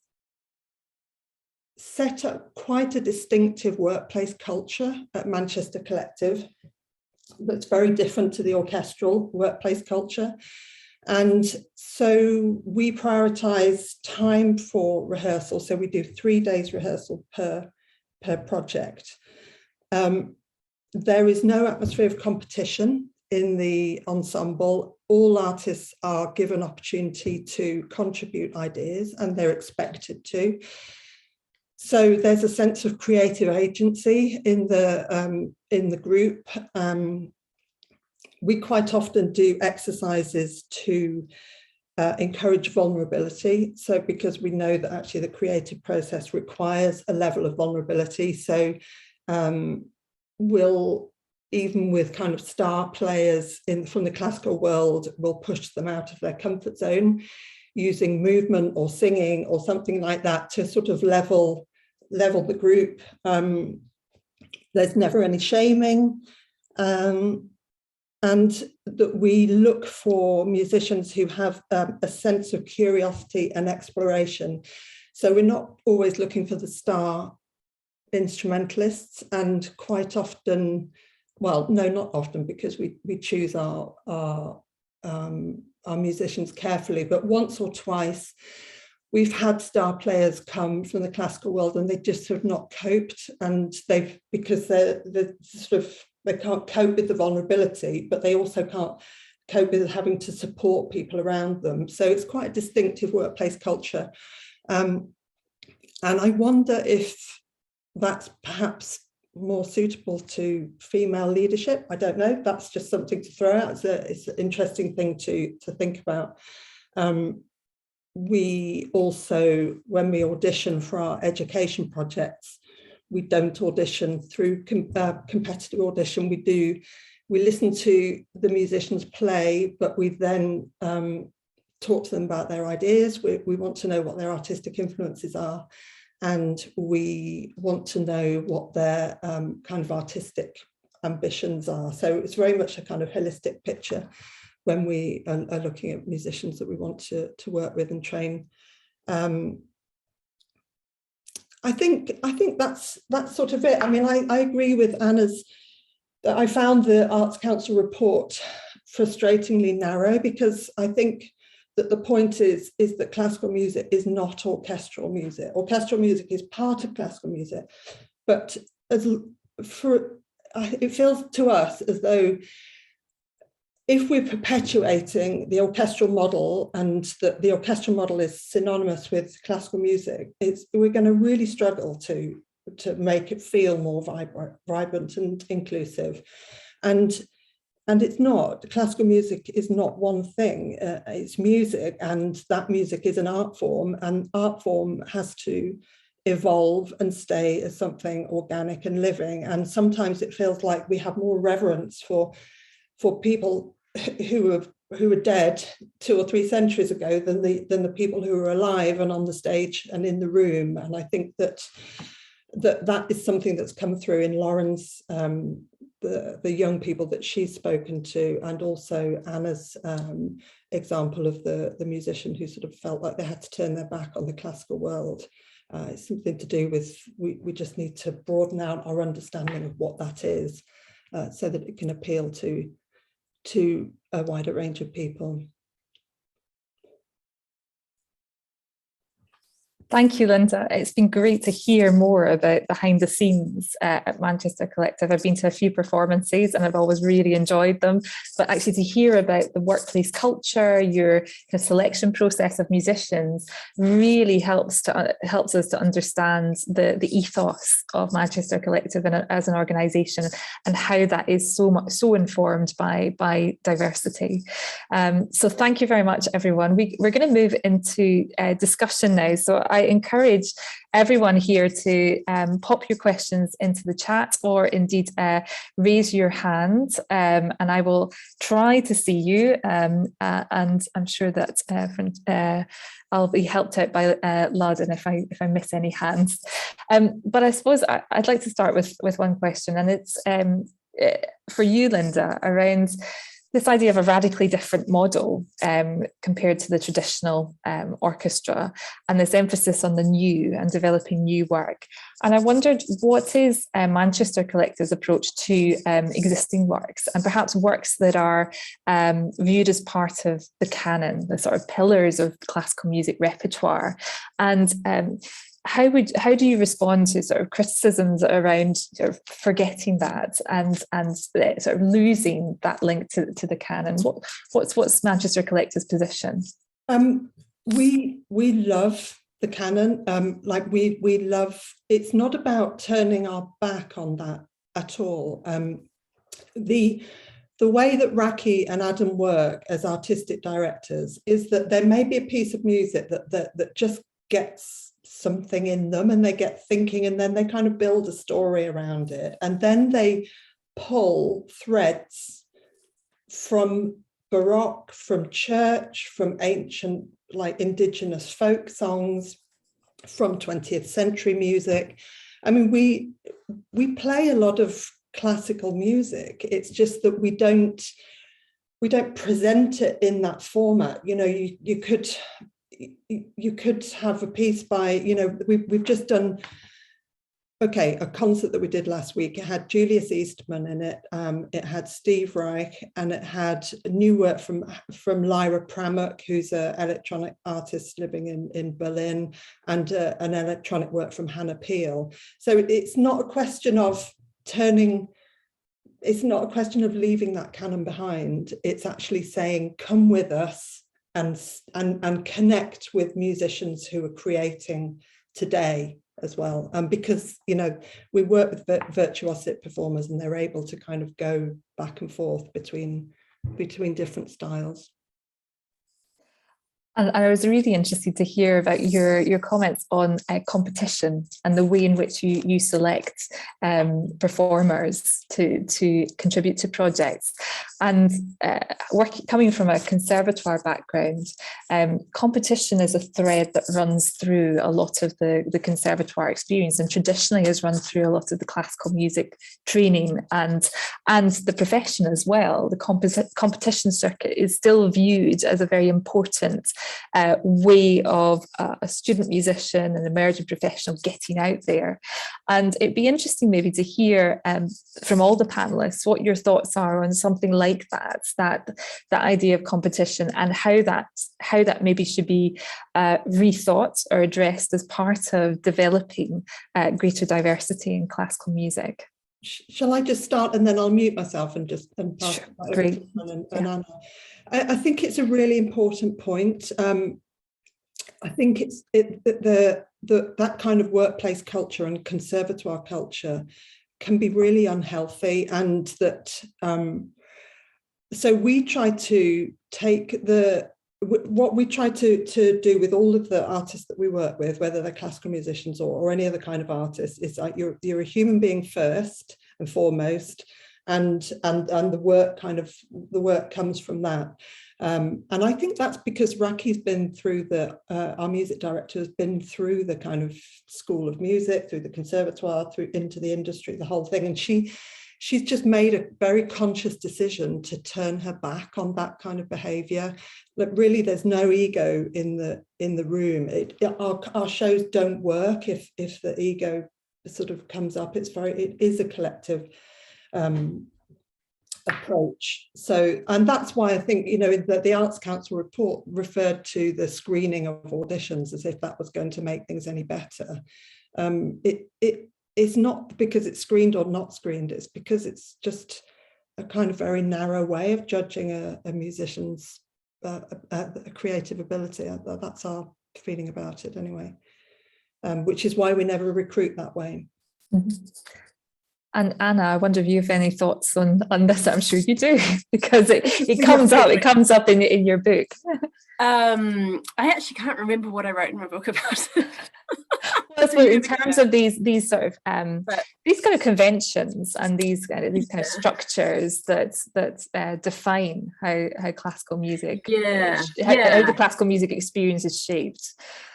set up quite a distinctive workplace culture at Manchester Collective that's very different to the orchestral workplace culture. And so we prioritize time for rehearsal. So we do 3 days rehearsal per project. There is no atmosphere of competition in the ensemble. All artists are given opportunity to contribute ideas, and they're expected to. So there's a sense of creative agency in the group. We quite often do exercises to encourage vulnerability. So because we know that actually the creative process requires a level of vulnerability. So we'll, even with kind of star players from the classical world, we'll push them out of their comfort zone using movement or singing or something like that to sort of level the group. There's never any shaming. And that we look for musicians who have a sense of curiosity and exploration. So we're not always looking for the star instrumentalists, and quite often, well, no, not often, because we choose our musicians carefully, but once or twice we've had star players come from the classical world and they just have not coped, and because they're sort of, they can't cope with the vulnerability, but they also can't cope with having to support people around them. So it's quite a distinctive workplace culture. And I wonder if that's perhaps more suitable to female leadership. I don't know, that's just something to throw out. It's an interesting thing to think about. We also, when we audition for our education projects, we don't audition through competitive audition. We listen to the musicians play, but we then talk to them about their ideas. We want to know what their artistic influences are, and we want to know what their kind of artistic ambitions are. So it's very much a kind of holistic picture when we are looking at musicians that we want to work with and train. I think that's sort of it. I mean, I agree with Anna's that I found the Arts Council report frustratingly narrow, because I think that the point is that classical music is not orchestral music. Orchestral music is part of classical music, but it feels to us as though if we're perpetuating the orchestral model, and that the orchestral model is synonymous with classical music, we're going to really struggle to make it feel more vibrant and inclusive. And it's not. Classical music is not one thing. It's music, and that music is an art form, and art form has to evolve and stay as something organic and living. And sometimes it feels like we have more reverence for people who were dead 2 or 3 centuries ago than the people who are alive and on the stage and in the room. And I think that is something that's come through in Lauren's the young people that she's spoken to, and also Anna's example of the musician who sort of felt like they had to turn their back on the classical world. It's something to do with we just need to broaden out our understanding of what that is, so that it can appeal to a wider range of people. Thank you, Linda. It's been great to hear more about behind the scenes at Manchester Collective. I've been to a few performances and I've always really enjoyed them, but actually to hear about the workplace culture, your kind of selection process of musicians really helps us to understand the ethos of Manchester Collective as an organisation, and how that is so informed by diversity. So thank you very much, everyone. We're going to move into discussion now. So I encourage everyone here to pop your questions into the chat, or indeed raise your hand, and I will try to see you, and I'm sure that I'll be helped out by Laden if I miss any hands. But I suppose I'd like to start with one question, and it's for you, Linda, around this idea of a radically different model compared to the traditional orchestra, and this emphasis on the new and developing new work. And I wondered, what is Manchester Collective's approach to existing works, and perhaps works that are viewed as part of the canon, the sort of pillars of classical music repertoire? And how do you respond to sort of criticisms around sort of forgetting that and sort of losing that link to the canon? What's Manchester Collective's position? We love the canon. We love. It's not about turning our back on that at all. The way that Raki and Adam work as artistic directors is that there may be a piece of music that just gets something in them, and they get thinking, and then they kind of build a story around it, and then they pull threads from Baroque, from church, from ancient like indigenous folk songs, from 20th century music. I mean, we play a lot of classical music. It's just that we don't present it in that format. You know, you could have a piece by, you know, we've just done a concert that we did last week. It had Julius Eastman in it, it had Steve Reich, and it had new work from Lyra Pramuk, who's an electronic artist living in Berlin, and an electronic work from Hannah Peel. So it's not a question of leaving that canon behind. It's actually saying, come with us and connect with musicians who are creating today as well. Because, you know, we work with virtuosic performers, and they're able to kind of go back and forth between different styles. And I was really interested to hear about your comments on competition and the way in which you select performers to contribute to projects. And coming from a conservatoire background, competition is a thread that runs through a lot of the conservatoire experience, and traditionally has run through a lot of the classical music training and the profession as well. The competition circuit is still viewed as a very important way of a student musician, an emerging professional getting out there. And it'd be interesting maybe to hear from all the panelists what your thoughts are on something like that idea of competition, and how that maybe should be rethought or addressed as part of developing greater diversity in classical music. Shall I just start and then I'll mute myself and pass Sure. it Great. over to Anna and Anna. I think it's a really important point. I think that kind of workplace culture and conservatoire culture can be really unhealthy, and that so we try to take what we try to do with all of the artists that we work with, whether they're classical musicians or any other kind of artist, is like you're a human being first and foremost, and the work comes from that. And I think that's because Raki's been through our music director has been through the kind of school of music, through the conservatoire, through into the industry, the whole thing. And she's just made a very conscious decision to turn her back on that kind of behavior. Like, really, there's no ego in the room. Our shows don't work if the ego sort of comes up. It is a collective approach. So, and that's why I think, that the Arts Council report referred to the screening of auditions as if that was going to make things any better. It's not because it's screened or not screened, it's because it's just a kind of very narrow way of judging a musician's creative ability. That's our feeling about it anyway, which is why we never recruit that way. Mm-hmm. And Anna, I wonder if you have any thoughts on this. I'm sure you do, because it comes up in your book. I actually can't remember what I wrote in my book about it. Well, so in terms of these sort of these kind of conventions and these kind of structures that define how classical music, how the classical music experience is shaped.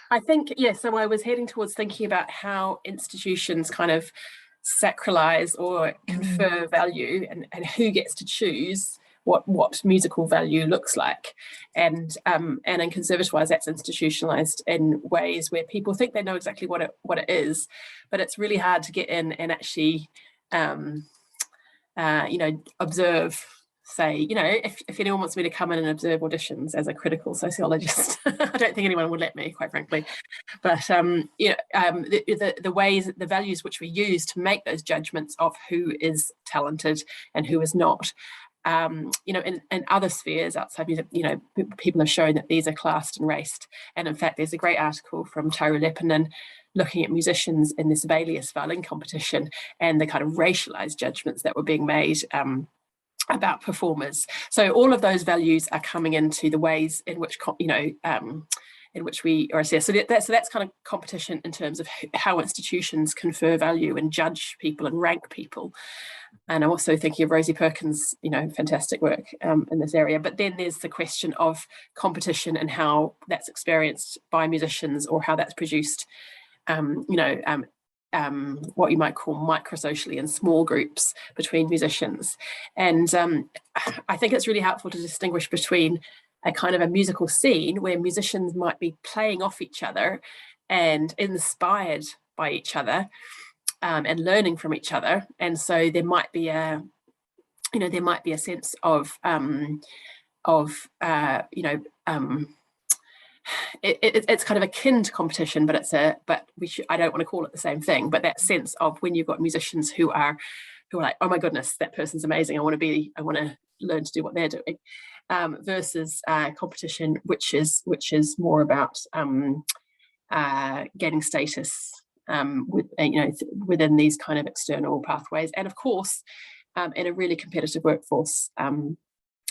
I think, so I was heading towards thinking about how institutions kind of sacralize or confer value, and who gets to choose what musical value looks like, and in conservatoires that's institutionalized in ways where people think they know exactly what it is, but it's really hard to get in and actually observe. Say, if anyone wants me to come in and observe auditions as a critical sociologist, I don't think anyone would let me, quite frankly. But the ways, the values which we use to make those judgments of who is talented and who is not, in other spheres outside music, people have shown that these are classed and raced. And in fact, there's a great article from Taru Lepinen looking at musicians in the Sibelius violin competition and the kind of racialized judgments that were being made about performers. So all of those values are coming into the ways in which in which we are assessed. So that's kind of competition in terms of how institutions confer value and judge people and rank people. And I'm also thinking of Rosie Perkins' fantastic work in this area. But then there's the question of competition and how that's experienced by musicians, or how that's produced what you might call microsocially in small groups between musicians. And I think it's really helpful to distinguish between a kind of a musical scene where musicians might be playing off each other and inspired by each other, and learning from each other. And so there might be a sense of it's kind of akin to competition, but I don't want to call it the same thing. But that sense of when you've got musicians who are like, oh my goodness, that person's amazing, I want to learn to do what they're doing, versus competition, which is more about gaining status within these kind of external pathways. And of course, in a really competitive workforce,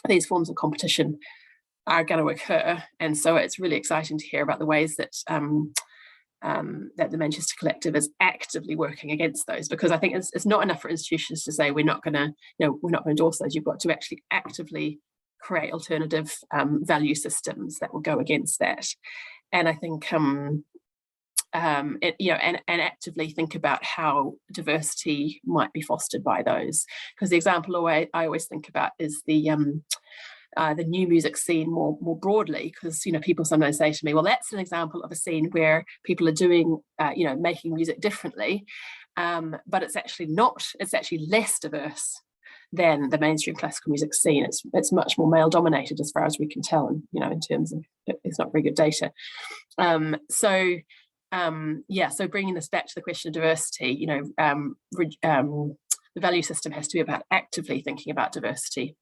these forms of competition are going to occur. And so it's really exciting to hear about the ways that that the Manchester Collective is actively working against those, because I think it's not enough for institutions to say we're not going to endorse those. You've got to actually actively create alternative value systems that will go against that. And I think and actively think about how diversity might be fostered by those. Because the example I always think about is the new music scene more broadly, because people sometimes say to me, well, that's an example of a scene where people are doing making music differently, but it's actually not. It's actually less diverse than the mainstream classical music scene. It's much more male dominated as far as we can tell, and in terms of, it's not very good data. So bringing this back to the question of diversity, the value system has to be about actively thinking about diversity,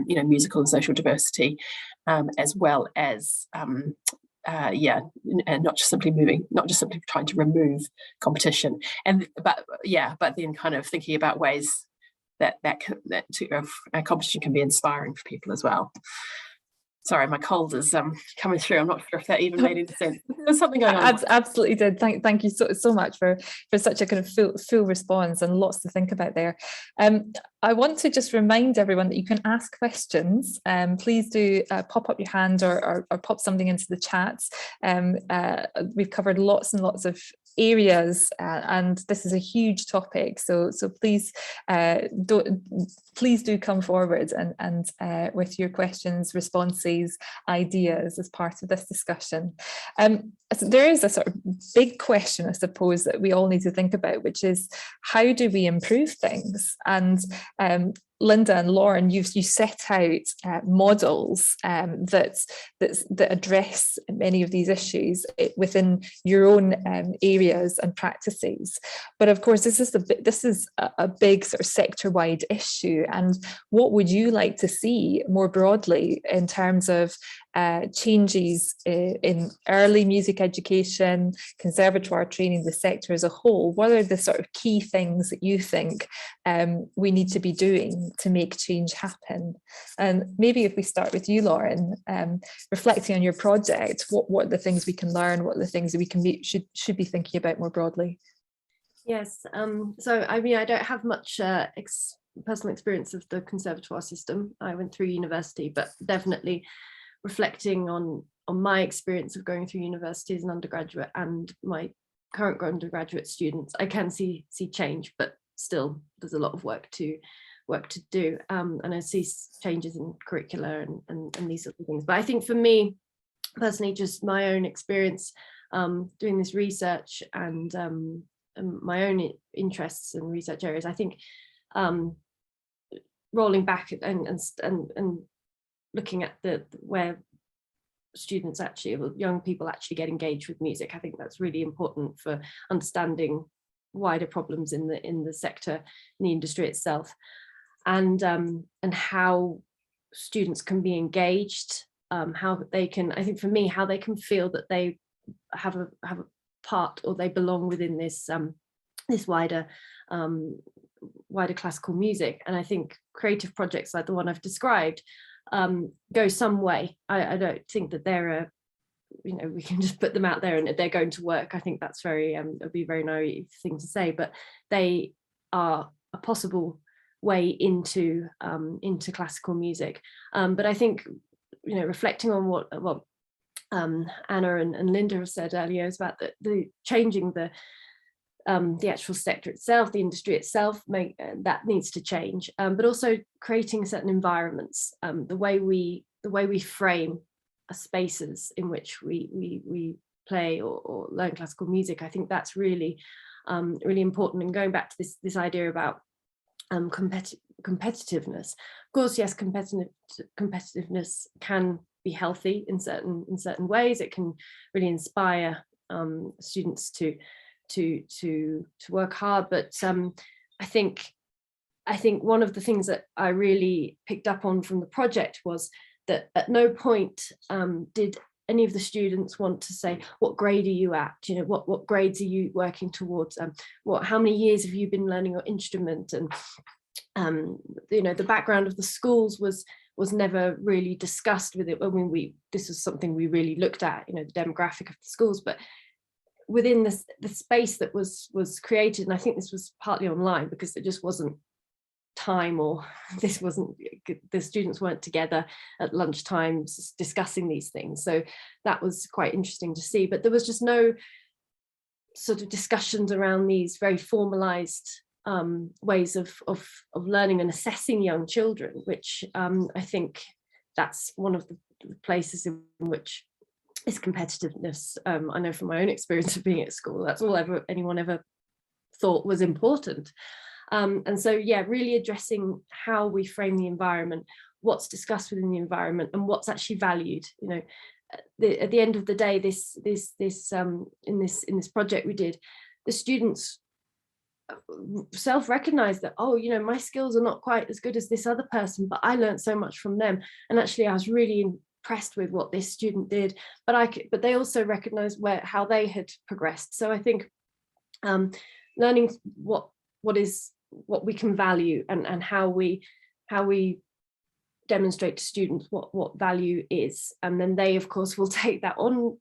musical and social diversity, as well as and not just simply trying to remove competition, but then kind of thinking about ways that competition can be inspiring for people as well. Sorry, my cold is coming through. I'm not sure if that even made any sense. There's something going on. Absolutely did. Thank you so much for such a kind of full response, and lots to think about there. I want to just remind everyone that you can ask questions. Please do pop up your hand or pop something into the chat. We've covered lots and lots of areas, and this is a huge topic, so please do come forward and with your questions, responses, ideas as part of this discussion. So there is a sort of big question, I suppose, that we all need to think about, which is, how do we improve things? And Linda and Lauren, you set out models that address many of these issues within your own areas and practices. But of course, this is a big sort of sector-wide issue. And what would you like to see more broadly in terms of changes in early music education, conservatoire training, the sector as a whole? What are the sort of key things that you think we need to be doing to make change happen? And maybe if we start with you, Lauren, reflecting on your project, what are the things we can learn? What are the things that we should be thinking about more broadly? Yes, so I mean, I don't have much personal experience of the conservatoire system. I went through university, but definitely reflecting on my experience of going through university as an undergraduate and my current undergraduate students, I can see change, but still there's a lot of work to do, and I see changes in curricula and these sorts of things. But I think for me personally, just my own experience doing this research and my own interests and research areas, I think rolling back and looking at where students actually, young people actually get engaged with music, I think that's really important for understanding wider problems in the sector, in the industry itself, and how students can be engaged, how they can, I think for me, how they can feel that they have a part, or they belong within this this wider classical music. And I think creative projects like the one I've described go some way. I don't think that they're we can just put them out there and they're going to work. I think that's very it'd be a very naive thing to say, but they are a possible way into classical music. But I think reflecting on what Anna and Linda have said earlier is about the changing the actual sector itself, the industry itself, that needs to change, but also creating certain environments, the way we frame spaces in which we play or learn classical music. I think that's really really important. And going back to this idea about competitiveness, of course, yes, competitiveness can be healthy in certain ways. It can really inspire students to work hard, but I think one of the things that I really picked up on from the project was that at no point did any of the students want to say, what grade are you at? What grades are you working towards? How many years have you been learning your instrument? And the background of the schools was was never really discussed with it. I mean, this was something we really looked at, you know, the demographic of the schools, but within the space that was created, and I think this was partly online because it just wasn't time, or the students weren't together at lunchtime discussing these things. So that was quite interesting to see, but there was just no sort of discussions around these very formalized ways of learning and assessing young children, which I think that's one of the places in which this competitiveness, I know from my own experience of being at school, that's all anyone ever thought was important. And so, yeah, really addressing how we frame the environment, what's discussed within the environment, and what's actually valued. You know, at the end of the day, in this project we did, the students self-recognized that, oh, you know, my skills are not quite as good as this other person, but I learned so much from them, and actually I was really impressed with what this student did. But they also recognized how they had progressed. So I think learning what we can value, and how we demonstrate to students what value is, and then they of course will take that on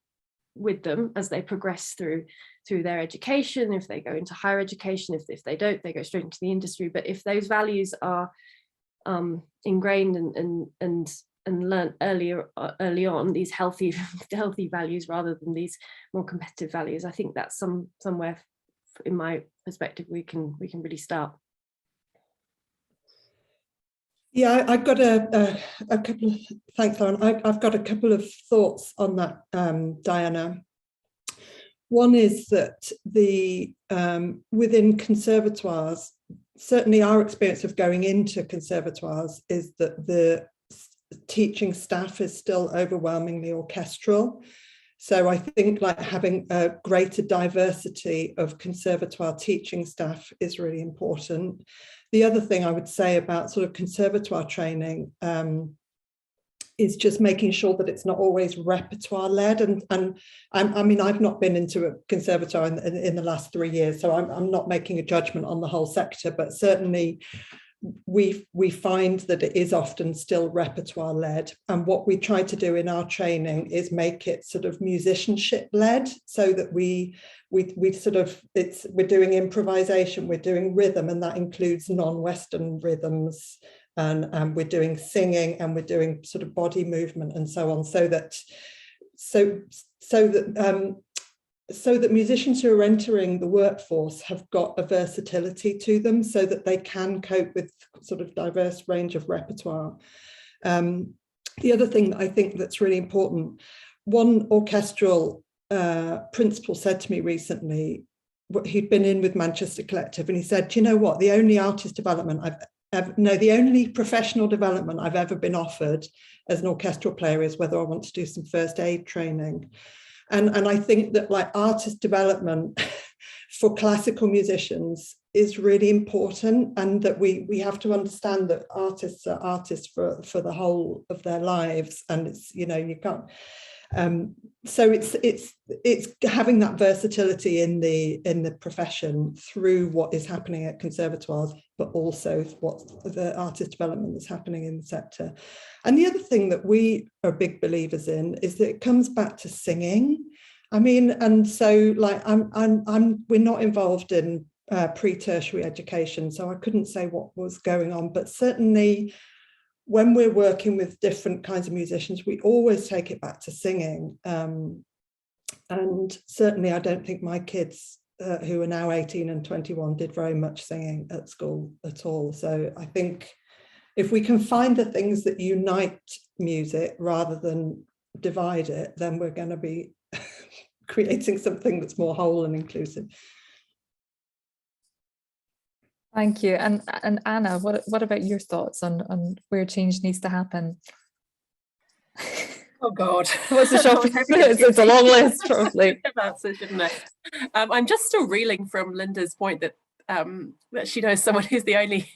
with them as they progress through their education. If they go into higher education, if they don't, they go straight into the industry. But if those values are ingrained and learned early on, these healthy values rather than these more competitive values, I think that's somewhere, in my perspective, we can really start. Yeah, I've got a couple of, thanks, Lauren. I've got a couple of thoughts on that, Diana. One is that within conservatoires, certainly our experience of going into conservatoires is that the teaching staff is still overwhelmingly orchestral. So I think like having a greater diversity of conservatoire teaching staff is really important. The other thing I would say about sort of conservatoire training is just making sure that it's not always repertoire led. And I mean, I've not been into a conservatoire in the last 3 years, so I'm not making a judgment on the whole sector, but certainly we find that it is often still repertoire led. And what we try to do in our training is make it sort of musicianship led, so that we sort of, we're doing improvisation, we're doing rhythm, and that includes non-Western rhythms, and we're doing singing, and we're doing sort of body movement and so on, so that musicians who are entering the workforce have got a versatility to them, so that they can cope with sort of diverse range of repertoire. The other thing that I think that's really important, one orchestral principal said to me recently, he'd been in with Manchester Collective, and he said, do you know what, the only artist development the only professional development I've ever been offered as an orchestral player is whether I want to do some first aid training. And I think that like artist development for classical musicians is really important, and that we have to understand that artists are artists for the whole of their lives, and it's, you know, you can't. So it's having that versatility in the profession through what is happening at conservatoires, but also what the artist development that's happening in the sector. And the other thing that we are big believers in is that it comes back to singing. I mean, and so like we're not involved in pre-tertiary education, so I couldn't say what was going on, but certainly when we're working with different kinds of musicians, we always take it back to singing. And certainly I don't think my kids who are now 18 and 21 did very much singing at school at all. So I think if we can find the things that unite music rather than divide it, then we're going to be creating something that's more whole and inclusive. Thank you. And Anna, what about your thoughts on where change needs to happen? Oh God, What's the shopping? It's a long list, probably. I'm just still reeling from Linda's point that she knows someone who's the only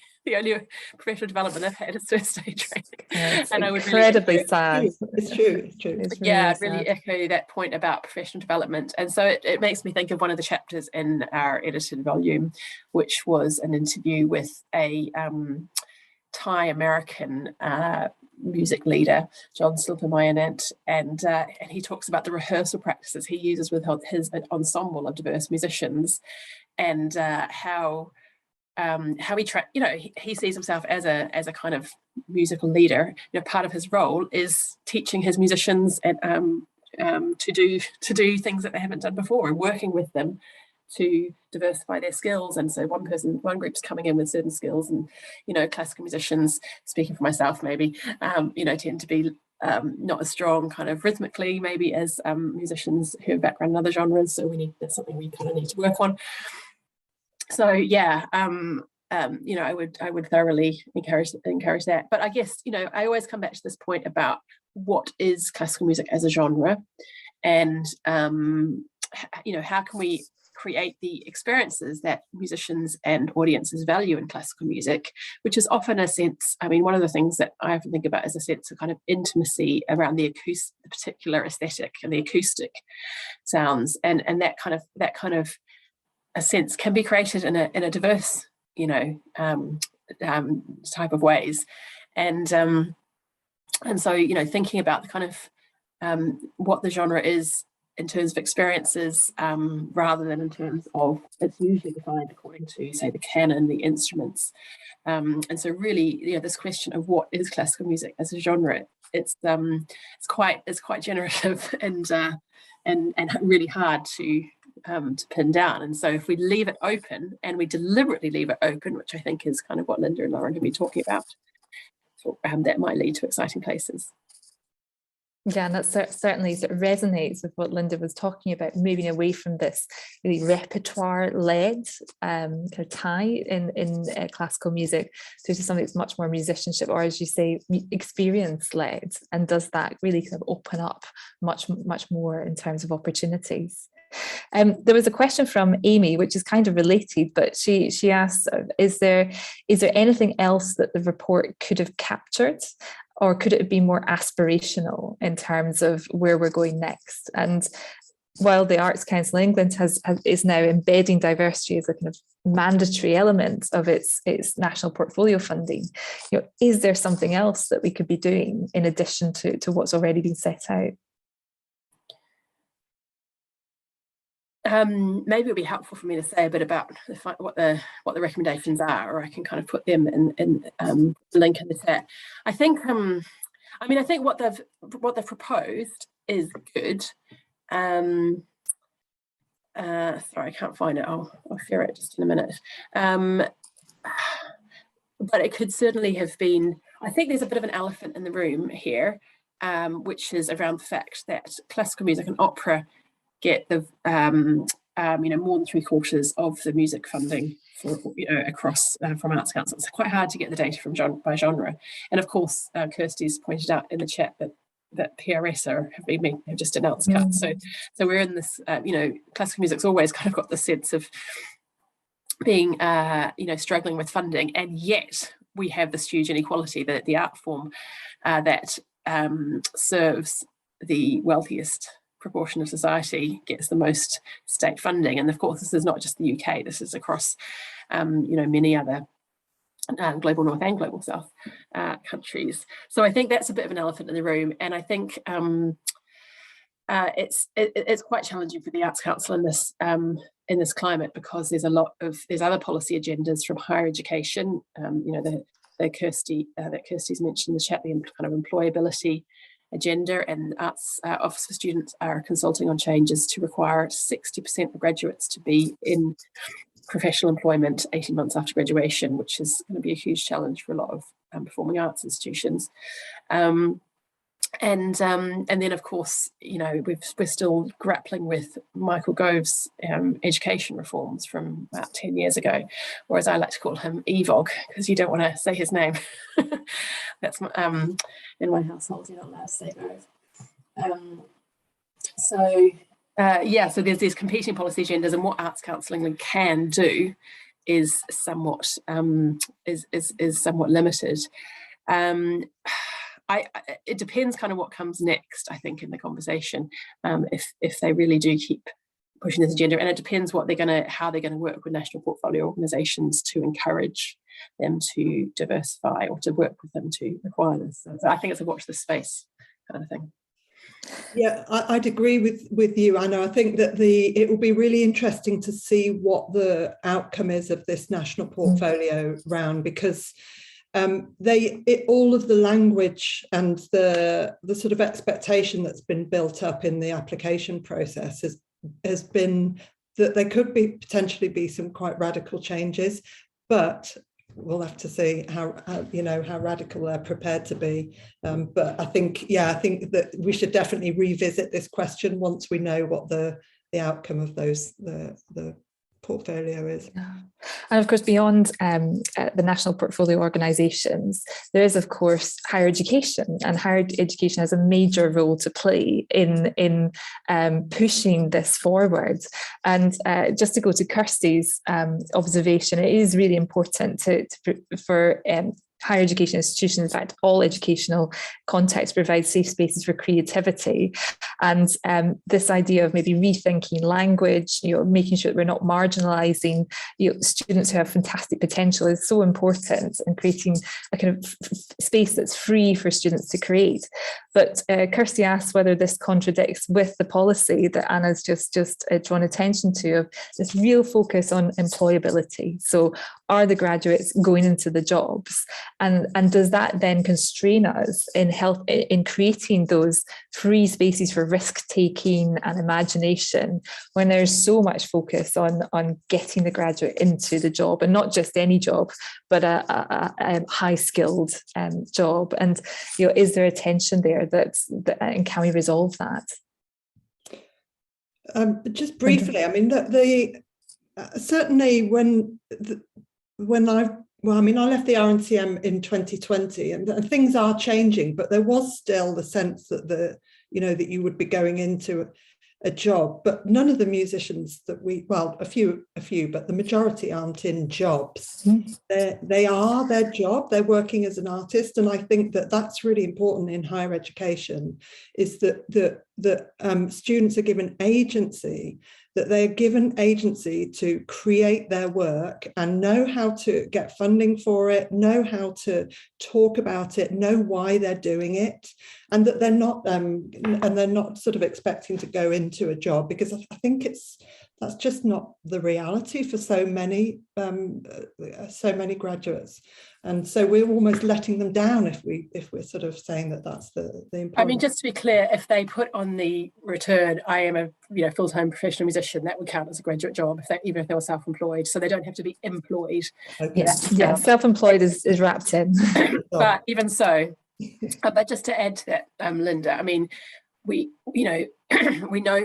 professional development I've had is first aid training. Yeah, it's and incredibly I would sad. It's true. It's true. It's yeah, I'd really really sad. echo that point about professional development. And so it makes me think of one of the chapters in our edited volume, which was an interview with a Thai American music leader, John Silvermeyer, and he talks about the rehearsal practices he uses with his ensemble of diverse musicians, and how he sees himself as a kind of musical leader. Part of his role is teaching his musicians and to do things that they haven't done before, and working with them to diversify their skills. And so one group's coming in with certain skills, and classical musicians, speaking for myself maybe, tend to be not as strong kind of rhythmically maybe as musicians who have background in other genres. So that's something we kind of need to work on. So yeah, I would thoroughly encourage that. But I guess I always come back to this point about what is classical music as a genre, and how can we create the experiences that musicians and audiences value in classical music, which is often a sense. I mean, one of the things that I often think about is a sense of kind of intimacy around the particular aesthetic and the acoustic sounds, and that kind of a sense can be created in a diverse type of ways, and so thinking about the kind of what the genre is in terms of experiences, rather than in terms of, it's usually defined according to, say, the canon, the instruments, and so really this question of what is classical music as a genre, it's quite generative and really hard to pin down. And so if we leave it open, and we deliberately leave it open, which I think is kind of what Linda and Lauren have been talking about, that might lead to exciting places. Yeah, and that certainly sort of resonates with what Linda was talking about, moving away from this really repertoire-led tie in classical music to something that's much more musicianship, or as you say, experience-led, and does that really kind of open up much more in terms of opportunities. There was a question from Amy, which is kind of related, but she asked, is there anything else that the report could have captured, or could it be more aspirational in terms of where we're going next? And while the Arts Council England is now embedding diversity as a kind of mandatory element of its national portfolio funding, is there something else that we could be doing in addition to what's already been set out? Maybe it would be helpful for me to say a bit about what the recommendations are, or I can kind of put them in the link in the chat. I think what they've proposed is good. Sorry, I can't find it. I'll share it just in a minute. But it could certainly have been. I think there's a bit of an elephant in the room here, which is around the fact that classical music and opera get the more than 3/4 of the music funding for across from Arts Council. It's quite hard to get the data from by genre, and of course Kirsty's pointed out in the chat that PRS have just announced cuts. So we're in this classical music's always kind of got the sense of being struggling with funding, and yet we have this huge inequality that the art form that serves the wealthiest proportion of society gets the most state funding. And of course this is not just the UK, this is across many other global north and global south countries. So I think that's a bit of an elephant in the room, and I think it's quite challenging for the Arts Council in this climate, because there's other policy agendas from higher education, that Kirsty's mentioned in the chat, the kind of employability agenda, and Arts Office for Students are consulting on changes to require 60% of graduates to be in professional employment 18 months after graduation, which is going to be a huge challenge for a lot of performing arts institutions. And then of course, we're still grappling with Michael Gove's education reforms from about 10 years ago, or as I like to call him, EVOG, because you don't want to say his name. That's in my household, you're not allowed to say Gove. So there's these competing policy agendas, and what Arts Council England can do is somewhat limited. It depends kind of what comes next, I think, in the conversation, if they really do keep pushing this agenda, and it depends how they're going to work with national portfolio organisations to encourage them to diversify or to work with them to require this. So I think it's a watch this space kind of thing. Yeah, I'd agree with you, Anna. I think that it will be really interesting to see what the outcome is of this national portfolio round, because all of the language and the sort of expectation that's been built up in the application process has been that there could potentially be some quite radical changes, but we'll have to see how radical they're prepared to be. But I think that we should definitely revisit this question once we know what the outcome of the portfolio is. Yeah. And of course, beyond the national portfolio organisations, there is of course higher education, and higher education has a major role to play in pushing this forward. And just to go to Kirsty's observation, it is really important for higher education institutions, in fact, all educational contexts provide safe spaces for creativity. And this idea of maybe rethinking language, making sure that we're not marginalising students who have fantastic potential is so important, and creating a kind of space that's free for students to create. But Kirsty asked whether this contradicts with the policy that Anna's just drawn attention to, of this real focus on employability. So are the graduates going into the jobs? And does that then constrain us in creating those free spaces for risk-taking and imagination, when there's so much focus on getting the graduate into the job, and not just any job, but a high-skilled job? And is there a tension there and can we resolve that? Just briefly, I mean, certainly I left the RNCM in 2020, and things are changing, but there was still the sense that that you would be going into a job. But none of the musicians that a few, but the majority aren't in jobs. They are their job. They're working as an artist, and I think that that's really important in higher education. Is that students are given agency. That they're given agency to create their work and know how to get funding for it, know how to talk about it, know why they're doing it, and that they're not sort of expecting to go into a job, because I think that's just not the reality for so many graduates. And so we're almost letting them down if we're sort of saying that that's the important. I mean, just to be clear, if they put on the return, I am a full-time professional musician, that would count as a graduate job, even if they were self-employed. So they don't have to be employed. Okay. Yeah, self-employed is wrapped in. But even so, but just to add to that, Linda, I mean, we know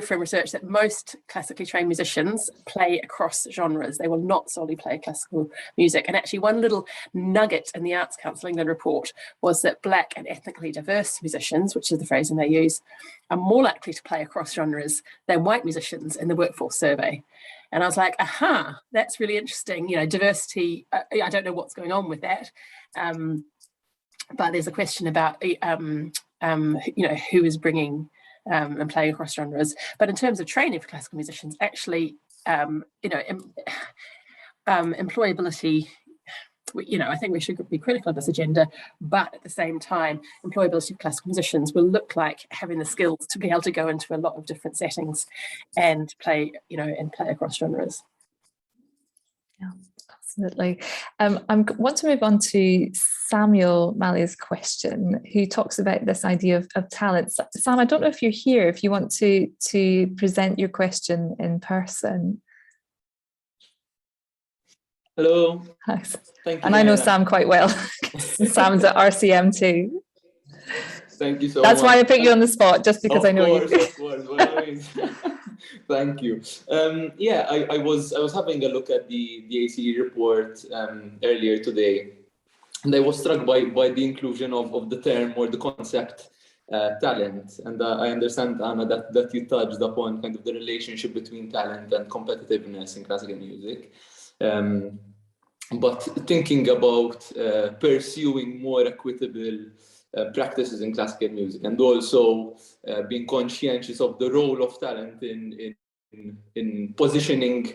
from research that most classically trained musicians play across genres. They will not solely play classical music. And actually, one little nugget in the Arts Council England report was that Black and ethnically diverse musicians, which is the phrasing they use, are more likely to play across genres than white musicians in the workforce survey. And I was like, aha, that's really interesting. Diversity, I don't know what's going on with that. But there's a question about who is bringing and playing across genres. But in terms of training for classical musicians, actually, employability, I think we should be critical of this agenda, but at the same time, employability of classical musicians will look like having the skills to be able to go into a lot of different settings and play across genres. Yeah. Absolutely. I want to move on to Samuel Malley's question, who talks about this idea of talent. Sam, I don't know if you're here, if you want to present your question in person. Hello. Thanks. Thank you. And I know Sam quite well. Sam's at RCM too. Thank you so That's much. why I put you on the spot, just because I know you. Of course. Thank you. I was having a look at the ACE report earlier today, and I was struck by the inclusion of the term or the concept talent. And I understand, Anna, that you touched upon kind of the relationship between talent and competitiveness in classical music. But thinking about pursuing more equitable practices in classical music, and also being conscientious of the role of talent in in positioning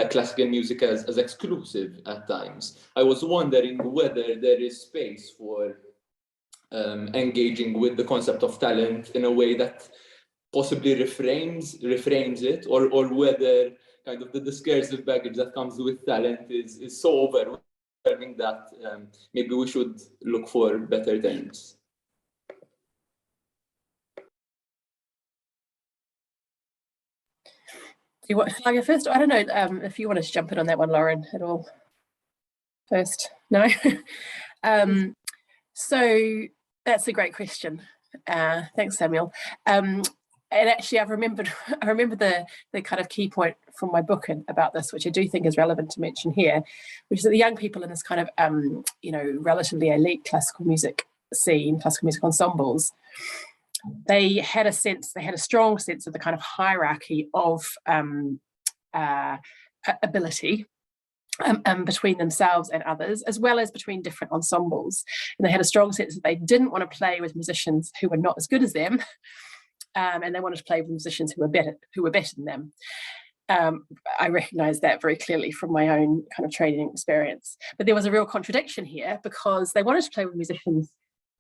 classical music as exclusive at times. I was wondering whether there is space for engaging with the concept of talent in a way that possibly reframes it, or whether kind of the discursive baggage that comes with talent is so overwhelming that maybe we should look for better terms. Shall I go first? I don't know if you wanted to jump in on that one, Lauren, at all. First, no. So that's a great question. Thanks, Samuel. And actually, I remember the kind of key point from my book about this, which I do think is relevant to mention here, which is that the young people in this kind of relatively elite classical music scene, classical music ensembles, they had a strong sense of the kind of hierarchy of ability between themselves and others, as well as between different ensembles. And they had a strong sense that they didn't want to play with musicians who were not as good as them, and they wanted to play with musicians who were better than them. I recognise that very clearly from my own kind of training experience. But there was a real contradiction here, because they wanted to play with musicians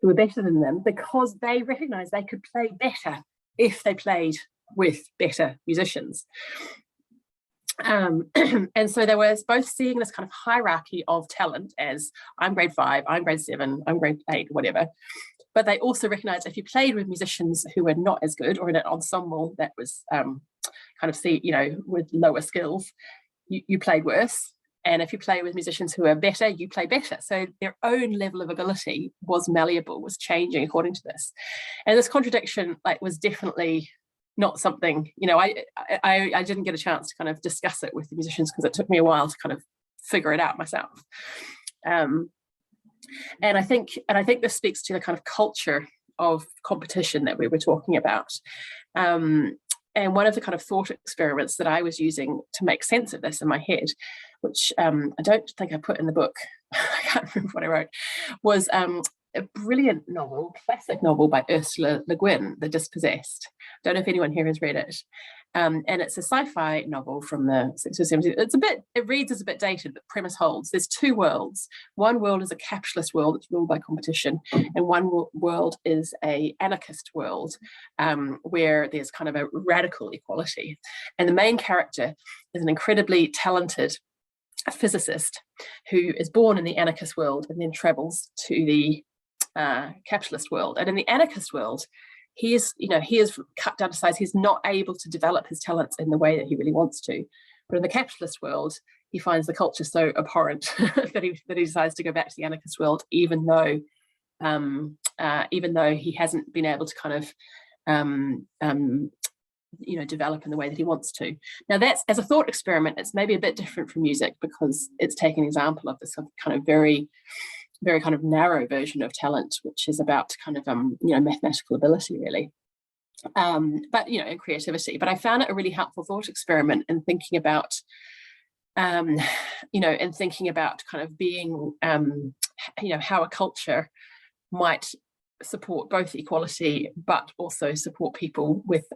who were better than them, because they recognised they could play better if they played with better musicians. And so they were both seeing this kind of hierarchy of talent as I'm grade 5, I'm grade 7, I'm grade 8, whatever. But they also recognised if you played with musicians who were not as good, or in an ensemble that was with lower skills, you played worse. And if you play with musicians who are better, you play better. So their own level of ability was malleable, was changing according to this. And this contradiction was definitely not something, I didn't get a chance to kind of discuss it with the musicians, because it took me a while to kind of figure it out myself. And I think this speaks to the kind of culture of competition that we were talking about. And one of the kind of thought experiments that I was using to make sense of this in my head, which I don't think I put in the book, I can't remember what I wrote, was a brilliant novel, classic novel by Ursula Le Guin, The Dispossessed. Don't know if anyone here has read it. And it's a sci-fi novel from the 60s or 70s. It reads as a bit dated, but premise holds. There's two worlds. One world is a capitalist world that's ruled by competition, and one world is an anarchist world where there's kind of a radical equality. And the main character is an incredibly talented physicist who is born in the anarchist world and then travels to the capitalist world. And in the anarchist world, he is cut down to size. He's not able to develop his talents in the way that he really wants to. But in the capitalist world, he finds the culture so abhorrent that he decides to go back to the anarchist world, even though he hasn't been able to kind of develop in the way that he wants to. Now, that's, as a thought experiment, it's maybe a bit different from music, because it's taking an example of this kind of very kind of narrow version of talent, which is about kind of mathematical ability, really, but and creativity. But I found it a really helpful thought experiment in thinking about kind of being how a culture might support both equality but also support people with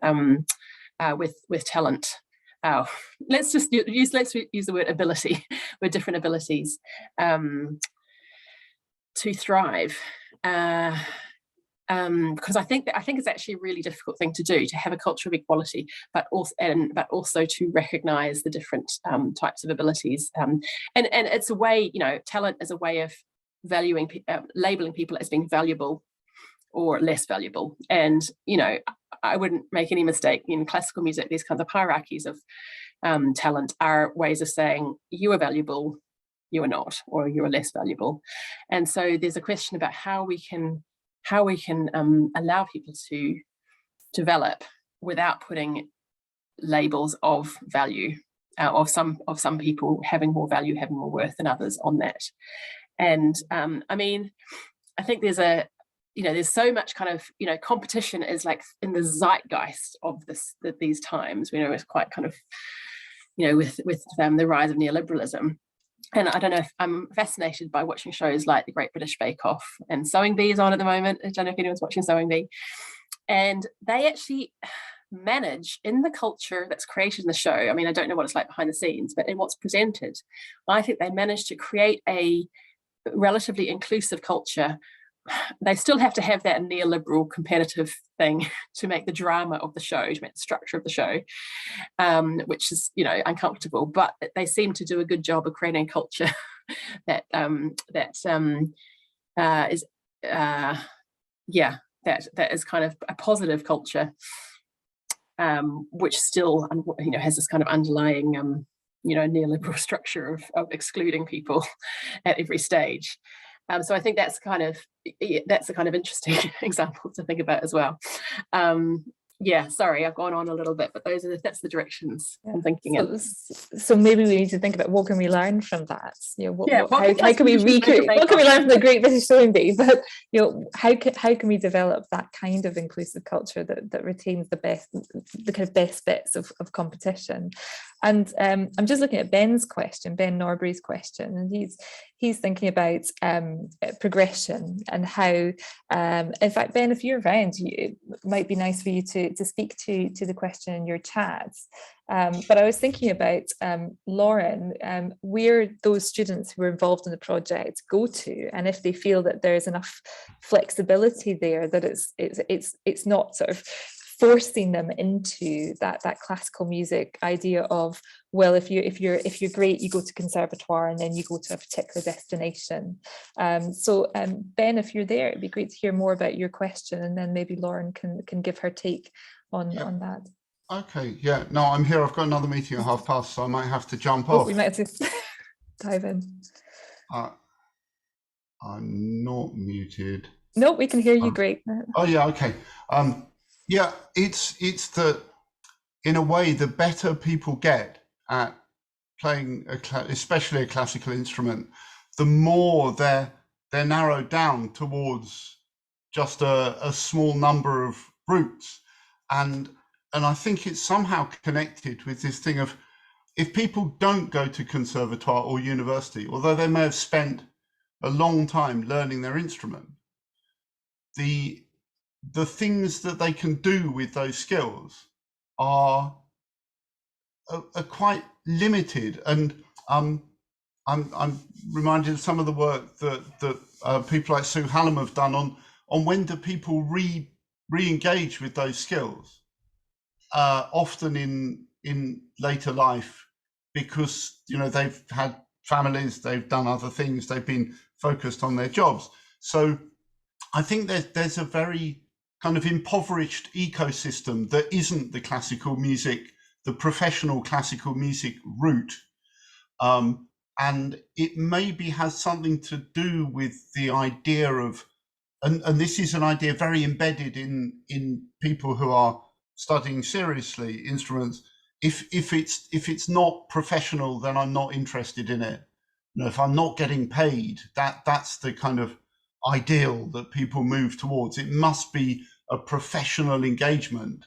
talent. Let's use the word ability, with different abilities, to thrive, because I think it's actually a really difficult thing to do, to have a culture of equality, but also to recognise the different types of abilities, and it's a way, talent is a way of valuing, labelling people as being valuable or less valuable. And I wouldn't make any mistake, in classical music, these kinds of hierarchies of talent are ways of saying you are valuable, you are not, or you are less valuable. And so there's a question about how we can allow people to develop without putting labels of value, of some people having more value, having more worth than others on that. And I think there's so much kind of competition is like in the zeitgeist of these times. It's quite kind of with the rise of neoliberalism. And I don't know if I'm fascinated by watching shows like The Great British Bake Off, and Sewing Bee is on at the moment. I don't know if anyone's watching Sewing Bee. And they actually, manage in the culture that's created in the show. I mean, I don't know what it's like behind the scenes, but in what's presented, I think they managed to create a relatively inclusive culture. They still have to have that neoliberal competitive thing to make the drama of the show, to make the structure of the show, which is, you know, uncomfortable, but they seem to do a good job of creating a culture that is kind of a positive culture, which still, you know, has this kind of underlying you know, neoliberal structure of excluding people at every stage. So I think that's a kind of interesting example to think about as well. Yeah, sorry, I've gone on a little bit, but that's the directions I'm thinking in. So maybe we need to think about what can we learn from that. You know, how can we recreate? What can we learn from the Great British Sewing Bee? But you know, how can we develop that kind of inclusive culture that retains the kind of best bits of competition? And I'm just looking at Ben Norbury's question, and he's thinking about progression and how, in fact, Ben, if you're around, it might be nice for you to speak to the question in your chats. But I was thinking about, Lauren, where those students who are involved in the project go to, and if they feel that there's enough flexibility there, that it's not sort of forcing them into that classical music idea of, well, if you're great, you go to conservatoire and then you go to a particular destination. So Ben, if you're there, it'd be great to hear more about your question, and then maybe Lauren can give her take on that. Okay, yeah, no, I'm here. I've got another meeting at 12:30, so I might have to jump off. We might have to dive in. I'm not muted. No, we can hear you great. Oh yeah, okay. Yeah, it's that in a way, the better people get at playing, especially a classical instrument, the more they're narrowed down towards just a small number of routes, and I think it's somehow connected with this thing of, if people don't go to conservatoire or university, although they may have spent a long time learning their instrument, the things that they can do with those skills are quite limited. And I'm reminded of some of the work that people like Sue Hallam have done on when do people re-engage with those skills, often in later life, because, you know, they've had families, they've done other things, they've been focused on their jobs. So I think there's a very kind of impoverished ecosystem that isn't the classical music, the professional classical music route. And it maybe has something to do with the idea of, and this is an idea very embedded in people who are studying seriously instruments. If it's not professional, then I'm not interested in it. You know, if I'm not getting paid, that's the kind of ideal that people move towards. It must be a professional engagement,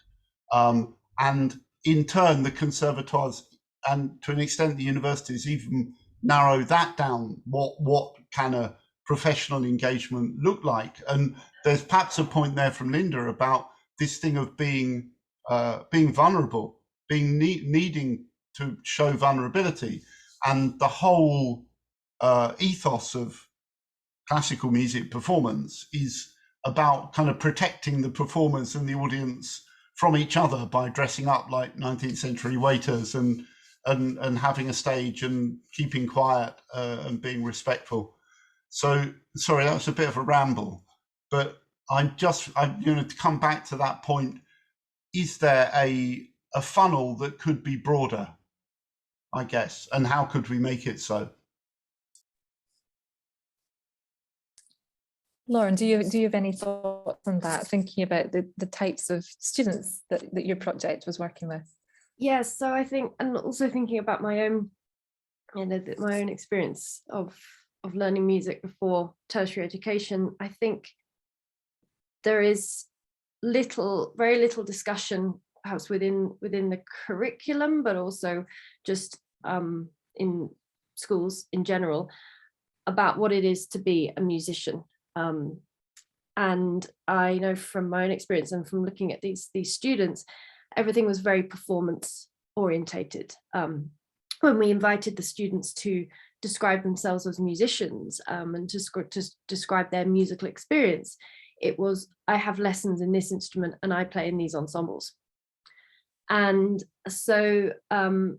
and in turn the conservatoires, and to an extent the universities, even narrow that down. What can a professional engagement look like? And there's perhaps a point there from Linda about this thing of being vulnerable, needing to show vulnerability, and the whole ethos of classical music performance is about kind of protecting the performers and the audience from each other by dressing up like 19th century waiters and having a stage and keeping quiet and being respectful. So sorry, that was a bit of a ramble, but to come back to that point, is there a funnel that could be broader, I guess, and how could we make it so? Lauren, do you have any thoughts on that, thinking about the types of students that your project was working with? Yes, so I think, and also thinking about my own, my own experience of learning music before tertiary education, I think there is very little discussion perhaps within the curriculum, but also just in schools in general, about what it is to be a musician. And I know from my own experience and from looking at these students, everything was very performance orientated. When we invited the students to describe themselves as musicians and to describe their musical experience, it was, I have lessons in this instrument and I play in these ensembles. And so, and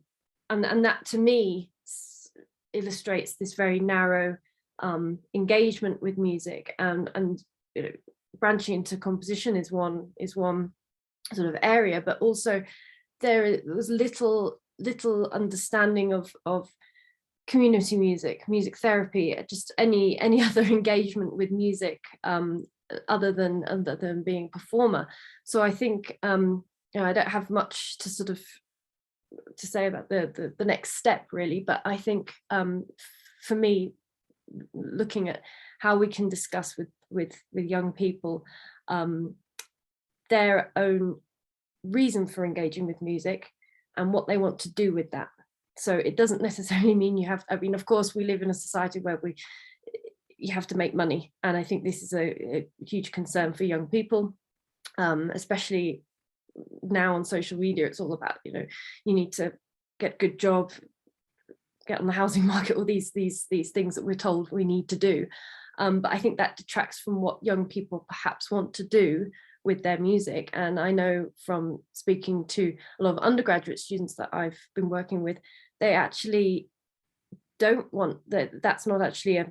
that to me illustrates this very narrow engagement with music, and you know, branching into composition is one sort of area, but also there was little understanding of community music, music therapy, just any other engagement with music other than being a performer. So I think you know, I don't have much to sort of to say about the next step really, but I think for me, looking at how we can discuss with young people their own reason for engaging with music and what they want to do with that. So it doesn't necessarily mean you have, I mean, of course, we live in a society where you have to make money. And I think this is a huge concern for young people, especially now on social media. It's all about, you know, you need to get a good job, get on the housing market, all these things that we're told we need to do. But I think that detracts from what young people perhaps want to do with their music. And I know from speaking to a lot of undergraduate students that I've been working with, they actually don't want that's not actually a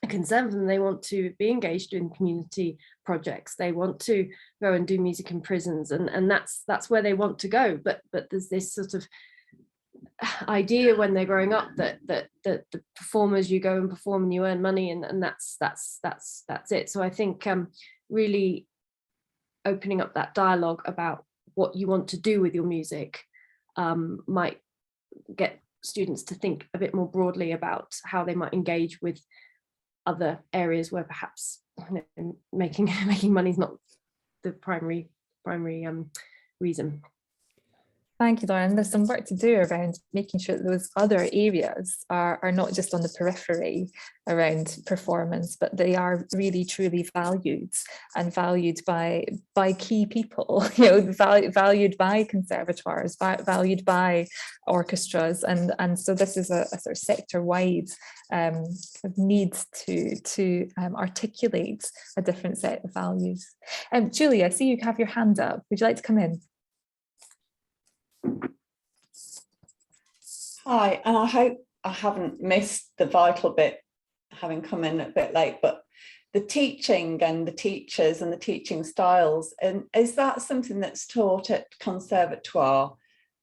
concern for them. They want to be engaged in community projects. They want to go and do music in prisons, and that's where they want to go. But there's this sort of idea when they're growing up that the performers, you go and perform and you earn money, and that's it. So I think really opening up that dialogue about what you want to do with your music might get students to think a bit more broadly about how they might engage with other areas where perhaps, you know, making money is not the primary reason. Thank you, Lauren. There's some work to do around making sure that those other areas are not just on the periphery around performance, but they are really truly valued, and valued by key people, you know, valued by conservatoires, valued by orchestras, and so this is a sort of sector-wide need to articulate a different set of values. Julia, I see you have your hand up. Would you like to come in? Hi, and I hope I haven't missed the vital bit, having come in a bit late, but the teaching and the teachers and the teaching styles, and is that something that's taught at conservatoire?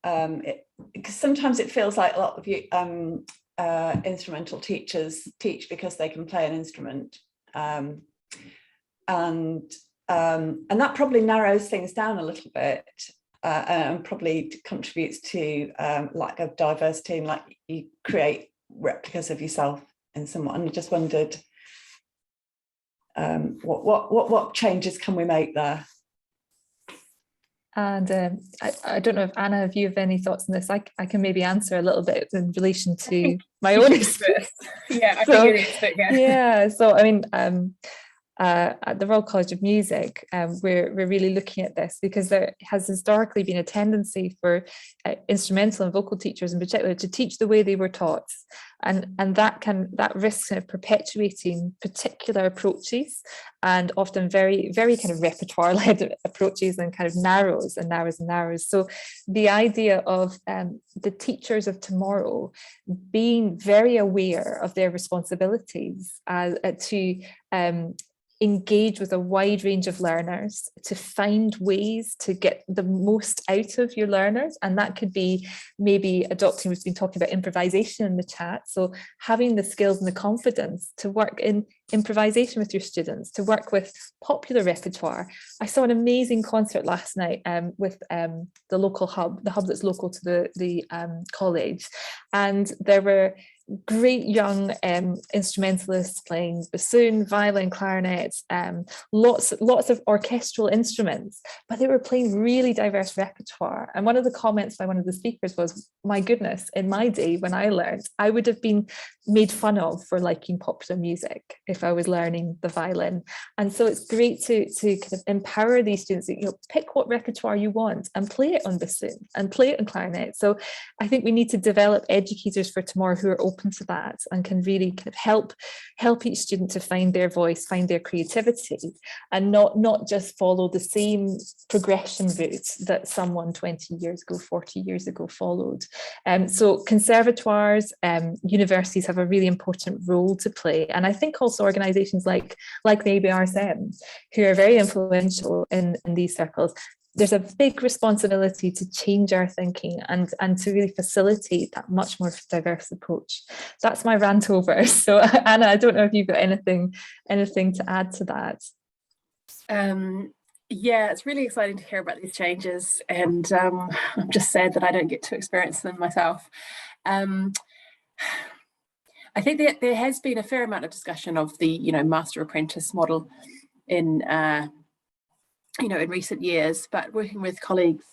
Because sometimes it feels like a lot of you instrumental teachers teach because they can play an instrument, and that probably narrows things down a little bit. And probably contributes to lack of diversity, and like you create replicas of yourself in somewhat. And I just wondered what changes can we make there? And I don't know if Anna, if you have any thoughts on this. I can maybe answer a little bit in relation to my own experience. Yeah, I think you're the expert, yeah. So I mean, at the Royal College of Music, we're really looking at this because there has historically been a tendency for instrumental and vocal teachers in particular to teach the way they were taught, and that risks kind of perpetuating particular approaches, and often very kind of repertoire-led approaches, and kind of narrows. So the idea of the teachers of tomorrow being very aware of their responsibilities to engage with a wide range of learners, to find ways to get the most out of your learners. And that could be maybe adopting, we've been talking about improvisation in the chat, so having the skills and the confidence to work in improvisation with your students, to work with popular repertoire. I saw an amazing concert last night with the local hub, the hub that's local to the college, and there were great young instrumentalists playing bassoon, violin, clarinet, lots of orchestral instruments, but they were playing really diverse repertoire. And one of the comments by one of the speakers was, my goodness, in my day when I learned, I would have been made fun of for liking popular music if I was learning the violin. And so it's great to kind of empower these students that, pick what repertoire you want and play it on bassoon and play it on clarinet. So I think we need to develop educators for tomorrow who are open to that and can really kind of help each student to find their voice, find their creativity, and not just follow the same progression route that someone 20 years ago, 40 years ago followed. So conservatoires, universities have a really important role to play. And I think also organisations like the ABRSM, who are very influential in these circles, there's a big responsibility to change our thinking and to really facilitate that much more diverse approach. That's my rant over. So Anna, I don't know if you've got anything to add to that. Yeah, it's really exciting to hear about these changes, and I'm just sad that I don't get to experience them myself. I think that there has been a fair amount of discussion of the master apprentice model in in recent years, but working with colleagues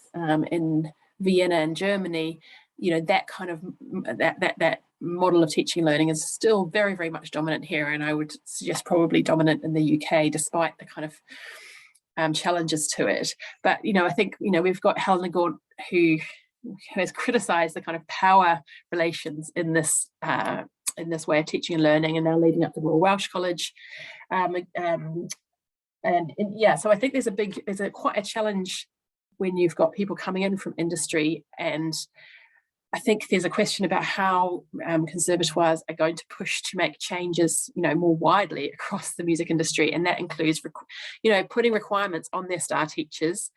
in Vienna and Germany, that kind of that model of teaching and learning is still very, very much dominant here, and I would suggest probably dominant in the UK, despite the kind of challenges to it. But I think we've got Helena Gaunt, who has criticised the kind of power relations in this way of teaching and learning, and now leading up the Royal Welsh College. So I think there's quite a challenge when you've got people coming in from industry, and I think there's a question about how conservatoires are going to push to make changes, more widely across the music industry, and that includes, putting requirements on their star teachers.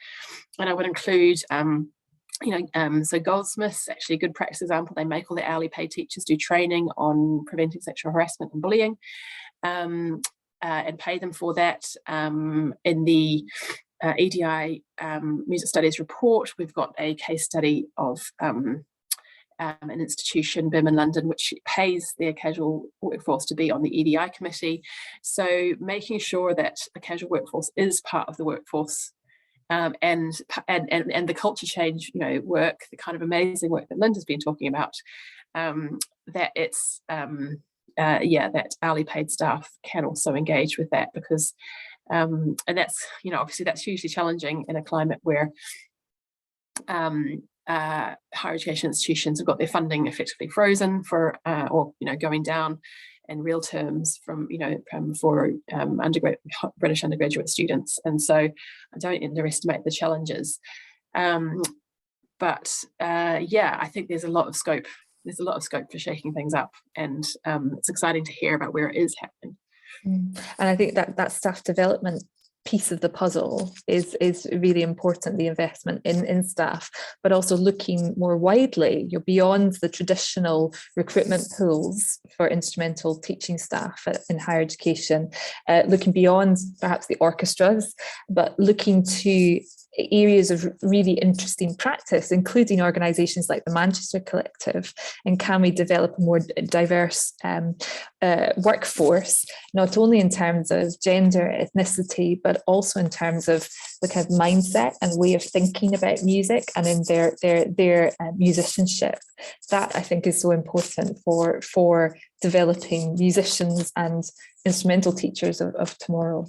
And I would include, so Goldsmiths, actually a good practice example. They make all the hourly paid teachers do training on preventing sexual harassment and bullying, and pay them for that. In the EDI Music Studies report, we've got a case study of an institution, Birmingham, London, which pays their casual workforce to be on the EDI committee. So making sure that the casual workforce is part of the workforce, and the culture change, work, the kind of amazing work that Linda's been talking about, that it's that hourly paid staff can also engage with that, because and that's obviously that's hugely challenging in a climate where higher education institutions have got their funding effectively frozen for or going down in real terms from for British undergraduate students, and so I don't underestimate the challenges, but I think there's a lot of scope for shaking things up, and it's exciting to hear about where it is happening. And I think that staff development piece of the puzzle is really important, the investment in staff, but also looking more widely, beyond the traditional recruitment pools for instrumental teaching staff in higher education, looking beyond perhaps the orchestras, but looking to areas of really interesting practice, including organisations like the Manchester Collective, and can we develop a more diverse workforce, not only in terms of gender, ethnicity, but also in terms of the kind of mindset and way of thinking about music and in their musicianship. That I think is so important for developing musicians and instrumental teachers of tomorrow.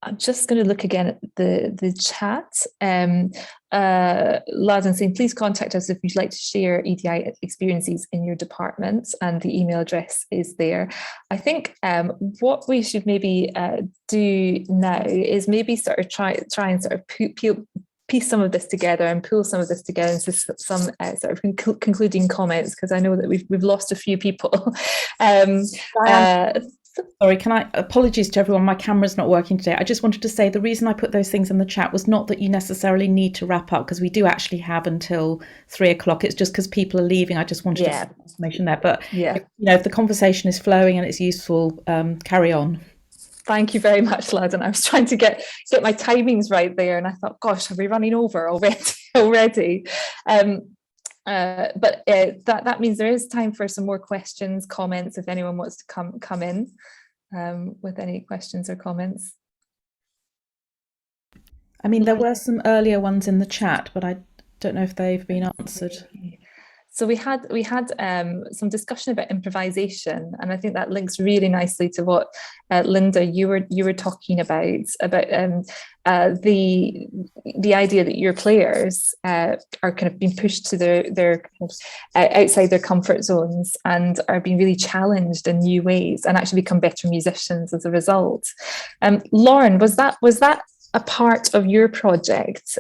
I'm just going to look again at the chat. Ladan saying, please contact us if you'd like to share EDI experiences in your department, and the email address is there. I think what we should maybe do now is maybe sort of try and sort of piece some of this together and pull some of this together into some sort of concluding comments, because I know that we've lost a few people. Sorry, apologies to everyone, my camera's not working today. I just wanted to say the reason I put those things in the chat was not that you necessarily need to wrap up, because we do actually have until 3 o'clock. It's just because people are leaving. I just wanted to have information there. But if the conversation is flowing and it's useful, carry on. Thank you very much, Ladan. I was trying to get my timings right there, and I thought, gosh, are we running over already? But that means there is time for some more questions, comments, if anyone wants to come in with any questions or comments. I mean, there were some earlier ones in the chat, but I don't know if they've been answered. So we had some discussion about improvisation, and I think that links really nicely to what Linda you were talking about the idea that your players are kind of being pushed to their kind of, outside their comfort zones and are being really challenged in new ways and actually become better musicians as a result. Lauren, was that a part of your project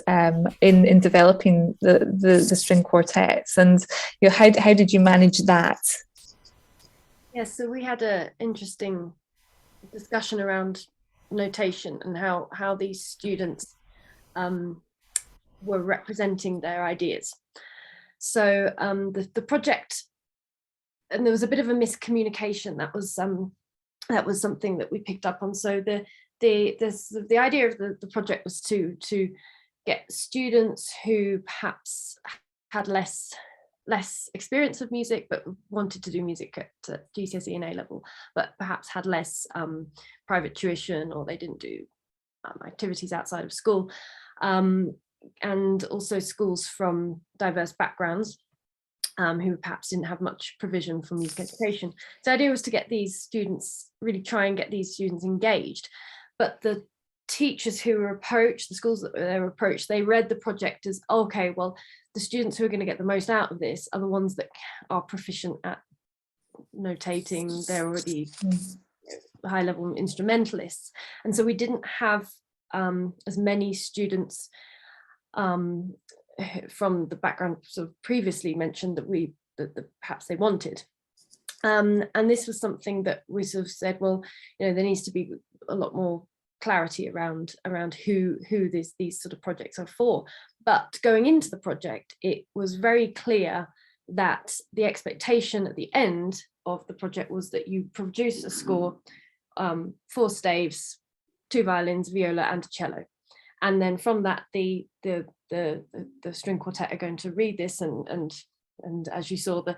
in developing the string quartets, and how did you manage that? Yes, so we had an interesting discussion around notation and how these students were representing their ideas. So the project, and there was a bit of a miscommunication. That was something that we picked up on. So the idea of the project was to get students who perhaps had less experience of music but wanted to do music at GCSE and A level, but perhaps had less private tuition, or they didn't do activities outside of school, and also schools from diverse backgrounds who perhaps didn't have much provision for music education. So the idea was to get these students, really try and get these students engaged. But the teachers who were approached, the schools that they were approached, they read the project as, okay, well, the students who are going to get the most out of this are the ones that are proficient at notating. They're already high-level instrumentalists. And so we didn't have as many students from the background sort of previously mentioned that perhaps they wanted. And this was something that we sort of said, well, there needs to be a lot more clarity around who these sort of projects are for. But going into the project, it was very clear that the expectation at the end of the project was that you produce a score, 4 staves, 2 violins, viola, and a cello. And then from that, the string quartet are going to read this, and as you saw, the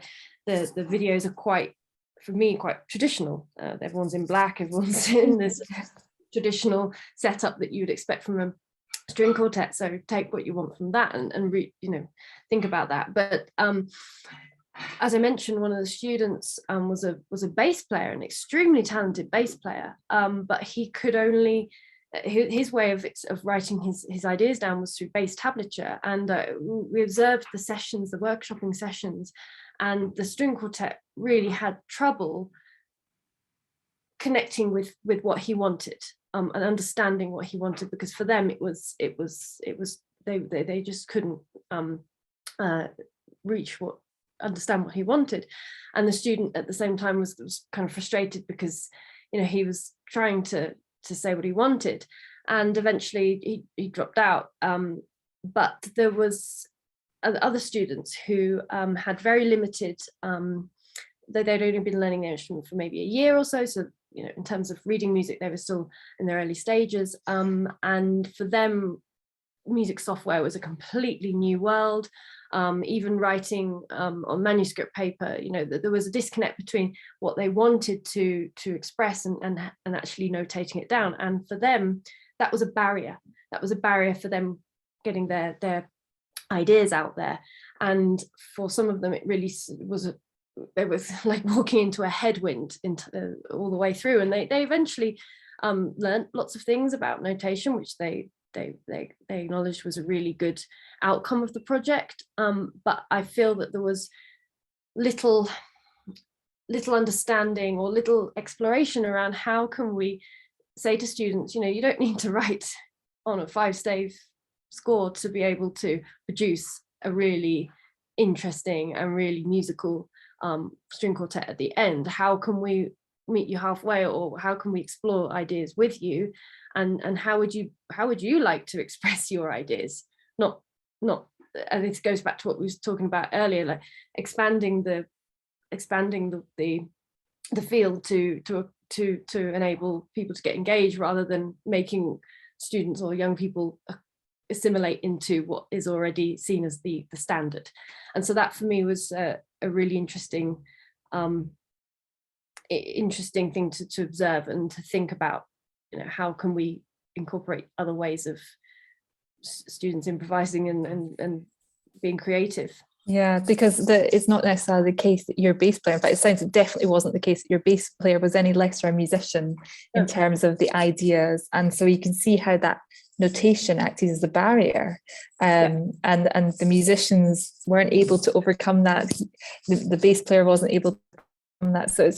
videos are quite traditional. Everyone's in black, everyone's in this traditional setup that you would expect from a string quartet. So take what you want from that and think about that. But as I mentioned, one of the students was a bass player, an extremely talented bass player, but he could only, his way of writing his ideas down was through bass tablature. And we observed the sessions, the workshopping sessions, and the string quartet really had trouble connecting with what he wanted and understanding what he wanted, because for them it was they just couldn't understand what he wanted. And the student at the same time was kind of frustrated because he was trying to say what he wanted, and eventually he dropped out. But there was other students who had very limited, they'd only been learning their instrument for maybe a year or so, in terms of reading music they were still in their early stages, and for them music software was a completely new world. Even writing on manuscript paper, there was a disconnect between what they wanted to express and actually notating it down. And for them, that was a barrier. That was a barrier for them getting their ideas out there. And for some of them, it really was it was like walking into a headwind all the way through. And they eventually learned lots of things about notation, which they acknowledged was a really good outcome of the project. But I feel that there was little understanding or little exploration around how can we say to students, you don't need to write on a 5-stave score to be able to produce a really interesting and really musical string quartet at the end. How can we meet you halfway, or how can we explore ideas with you, and how would you like to express your ideas? Not and this goes back to what we was talking about earlier, like expanding the field to enable people to get engaged, rather than making students or young people assimilate into what is already seen as the standard. And so that for me was a really interesting thing to observe and to think about. How can we incorporate other ways of students improvising and being creative Yeah, because it's not necessarily the case that your bass player, in fact, it definitely wasn't the case that your bass player was any less a musician in terms of the ideas. And so you can see how that notation acted as a barrier. And the musicians weren't able to overcome that. The bass player wasn't able to overcome that. So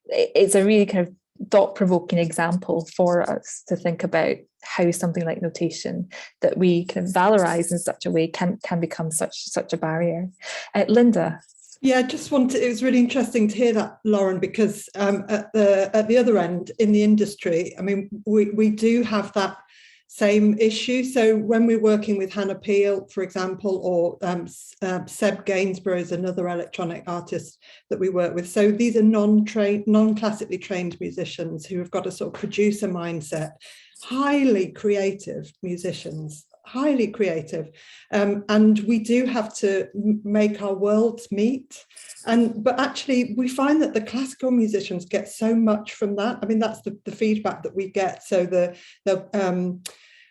it's a really kind of thought-provoking example for us to think about how something like notation that we kind of valorize in such a way can become such a barrier. Linda. Yeah, it was really interesting to hear that, Lauren, because at the other end in the industry, I mean, we do have that same issue. So when we're working with Hannah Peel, for example, or Seb Gainsborough is another electronic artist that we work with. So these are non-classically trained musicians who have got a sort of producer mindset, highly creative musicians, highly creative. And we do have to make our worlds meet. But actually, we find that the classical musicians get so much from that. I mean, that's the feedback that we get. So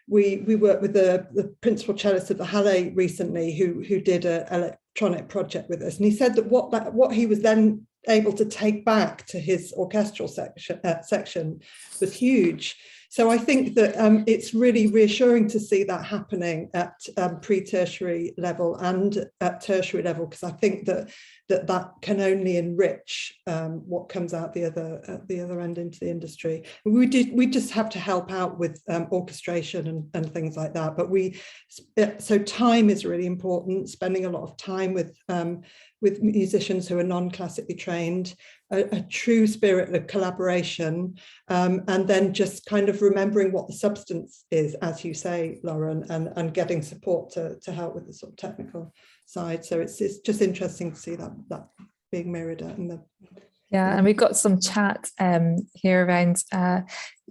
we worked with the principal cellist of the Halle recently, who did an electronic project with us, and he said that what he was then able to take back to his orchestral section was huge. So I think that it's really reassuring to see that happening at pre-tertiary level and at tertiary level, because I think that can only enrich what comes out the other end into the industry. We just have to help out with orchestration and things like that. But so time is really important. Spending a lot of time with musicians who are non-classically trained, a true spirit of collaboration, and then just kind of remembering what the substance is, as you say, Lauren, and getting support to help with the sort of technical side. So it's just interesting to see that being mirrored in the... Yeah, and we've got some chat here around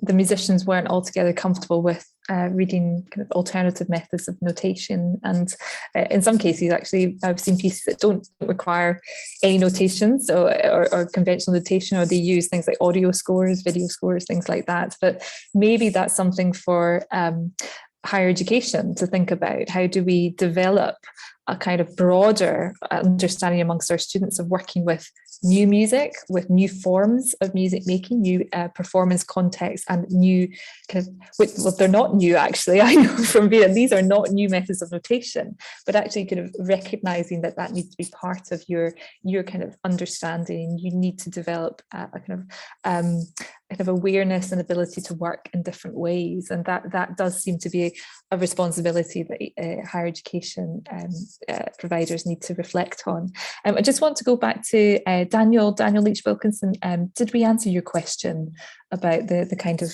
the musicians weren't altogether comfortable with reading kind of alternative methods of notation, and in some cases actually I've seen pieces that don't require any notations or conventional notation, or they use things like audio scores, video scores, things like that. But maybe that's something for higher education to think about. How do we develop a kind of broader understanding amongst our students of working with new music, with new forms of music making, new performance contexts, and new kind of, well, they're not new actually, I know from being, these are not new methods of notation, but actually kind of recognizing that needs to be part of your kind of understanding. You need to develop a kind of awareness and ability to work in different ways, and that does seem to be a responsibility that higher education providers need to reflect on. I just want to go back to Daniel Leach Wilkinson. Did we answer your question about the kind of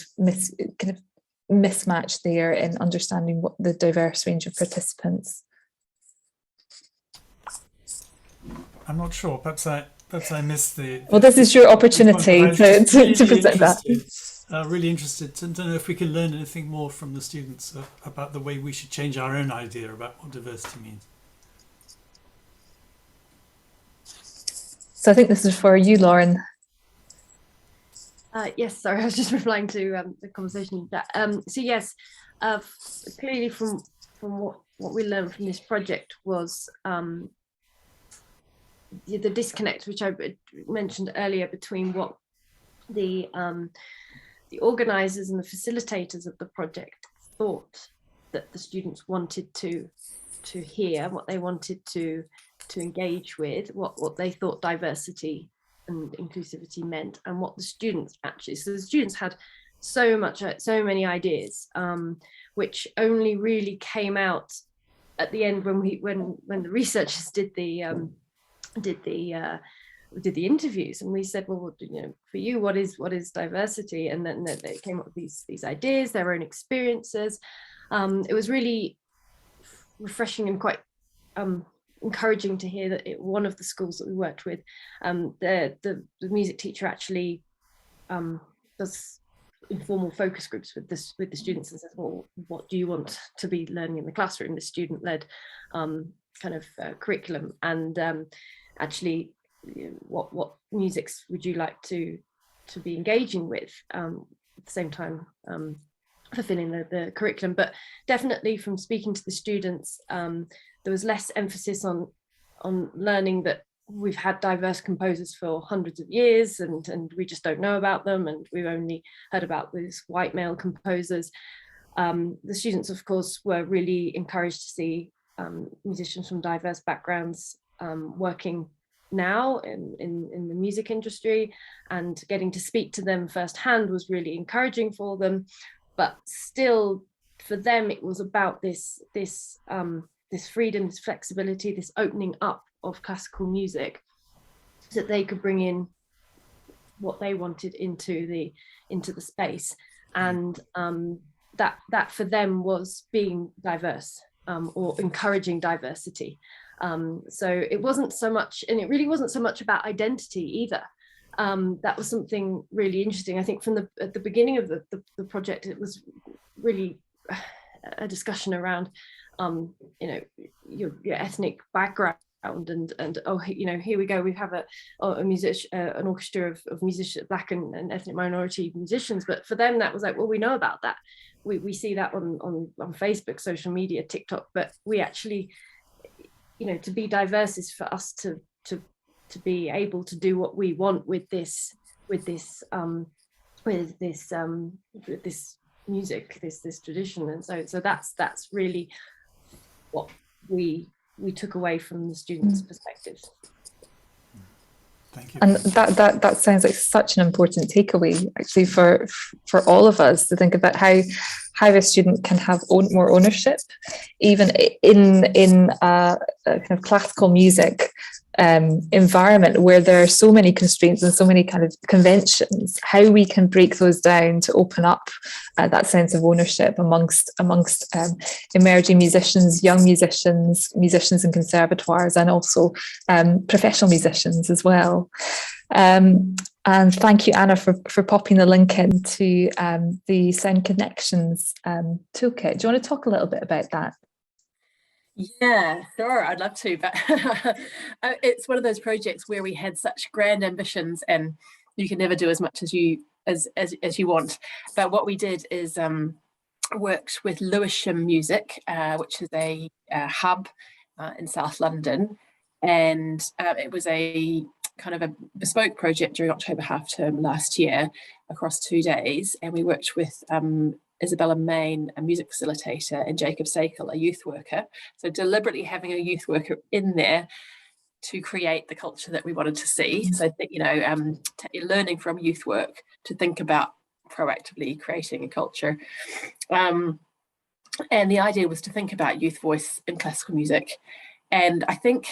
mismatch there in understanding what the diverse range of participants? I'm not sure. Perhaps I missed the well, this is your opportunity to present that. Really interested to know if we can learn anything more from the students about the way we should change our own idea about what diversity means. So I think this is for you, Lauren. Yes, sorry, I was just replying to the conversation. So yes, clearly from what we learned from this project was the disconnect, which I mentioned earlier, between what the organisers and the facilitators of the project thought that the students wanted to hear, what they wanted to engage with, what they thought diversity and inclusivity meant, and what the students actually. So the students had so many ideas, which only really came out at the end when the researchers did the interviews, and we said, well, for you, what is diversity? And then they came up with these ideas, their own experiences. It was really refreshing and quite encouraging to hear that one of the schools that we worked with, the music teacher actually does informal focus groups with the students and says, well, what do you want to be learning in the classroom? The student-led kind of curriculum, and actually, what musics would you like to be engaging with, at the same time fulfilling the curriculum. But definitely from speaking to the students, there was less emphasis on learning that we've had diverse composers for hundreds of years, and we just don't know about them, and we've only heard about these white male composers. The students, of course, were really encouraged to see musicians from diverse backgrounds working now in the music industry, and getting to speak to them firsthand was really encouraging for them. But still, for them, it was about this freedom, this flexibility, this opening up of classical music, so that they could bring in what they wanted into the space, and that for them was being diverse, or encouraging diversity. So it wasn't so much, and it really wasn't so much about identity either. That was something really interesting. I think from at the beginning of the project, it was really a discussion around, your ethnic background, and oh, here we go, we have a musician, an orchestra of musicians, Black and ethnic minority musicians. But for them, that was like, well, we know about that. We see that on Facebook, social media, TikTok, but we actually, to be diverse is for us to be able to do what we want with this music, this tradition. And so that's really what we took away from the students' perspectives. Thank you. And that sounds like such an important takeaway, actually, for all of us, to think about how a student can have more ownership, even in a kind of classical music environment where there are so many constraints and so many kind of conventions. How we can break those down to open up that sense of ownership amongst emerging musicians, young musicians in conservatoires, and also professional musicians as well. And thank you, Anna, for popping the link into the Sound Connections toolkit. Do you want to talk a little bit about that? Yeah, sure, I'd love to, but it's one of those projects where we had such grand ambitions, and you can never do as much as you want. But what we did is worked with Lewisham Music, which is a hub in South London, and it was a kind of a bespoke project during October half term last year across 2 days, and we worked with Isabella Main, a music facilitator, and Jacob Sakel, a youth worker. So deliberately having a youth worker in there to create the culture that we wanted to see. So, learning from youth work to think about proactively creating a culture. And the idea was to think about youth voice in classical music. And I think,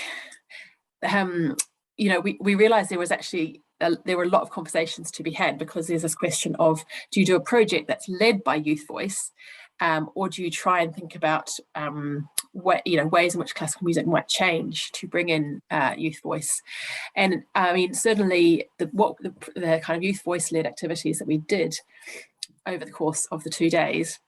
we realized there was actually there were a lot of conversations to be had, because there's this question of, do you do a project that's led by youth voice, or do you try and think about ways in which classical music might change to bring in youth voice? And I mean, certainly the kind of youth voice led activities that we did over the course of the 2 days,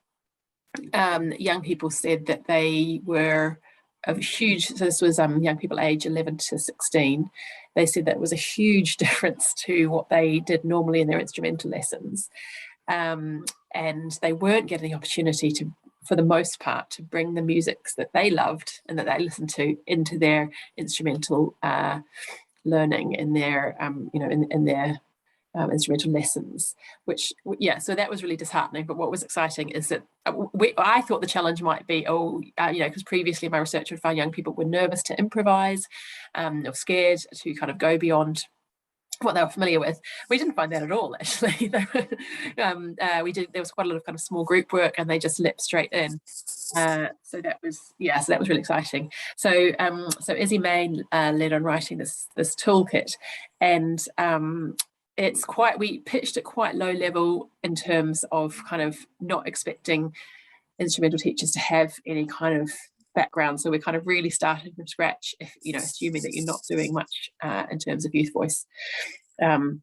young people said that they were a huge, so this was young people aged 11 to 16. They said that was a huge difference to what they did normally in their instrumental lessons. And they weren't getting the opportunity to, for the most part, to bring the musics that they loved and that they listened to into their instrumental learning in their, in their instrumental lessons, so that was really disheartening. But what was exciting is that I thought the challenge might be, because previously my research would find young people were nervous to improvise, or scared to kind of go beyond what they were familiar with. We didn't find that at all, actually. There was quite a lot of kind of small group work, and they just leapt straight in. So that was really exciting. So Izzy Main led on writing this toolkit, and we pitched it quite low level in terms of kind of not expecting instrumental teachers to have any kind of background. So we kind of really started from scratch, assuming that you're not doing much in terms of youth voice in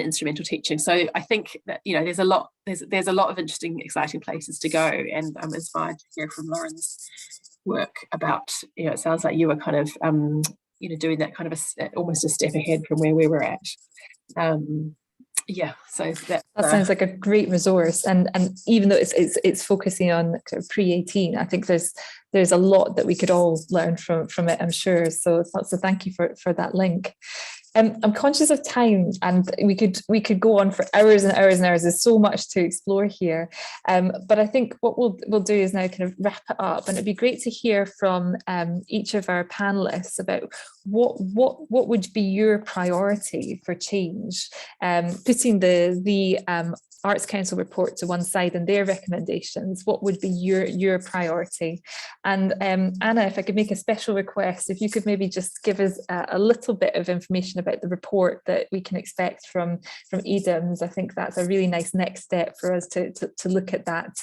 instrumental teaching. So I think that there's a lot of interesting, exciting places to go, and I'm inspired to hear from Lauren's work about. It sounds like you were kind of doing that kind of almost a step ahead from where we were at. Yeah, so that sounds like a great resource, and even though it's focusing on kind of pre-18, I think there's a lot that we could all learn from it, I'm sure. So thank you for that link. I'm conscious of time, and we could go on for hours and hours and hours. There's so much to explore here, but I think what we'll do is now kind of wrap it up, and it'd be great to hear from each of our panelists about what would be your priority for change, putting the Arts Council report to one side and their recommendations. What would be your priority? And Anna, if I could make a special request, if you could maybe just give us a little bit of information about the report that we can expect from edims. I think that's a really nice next step for us to look at that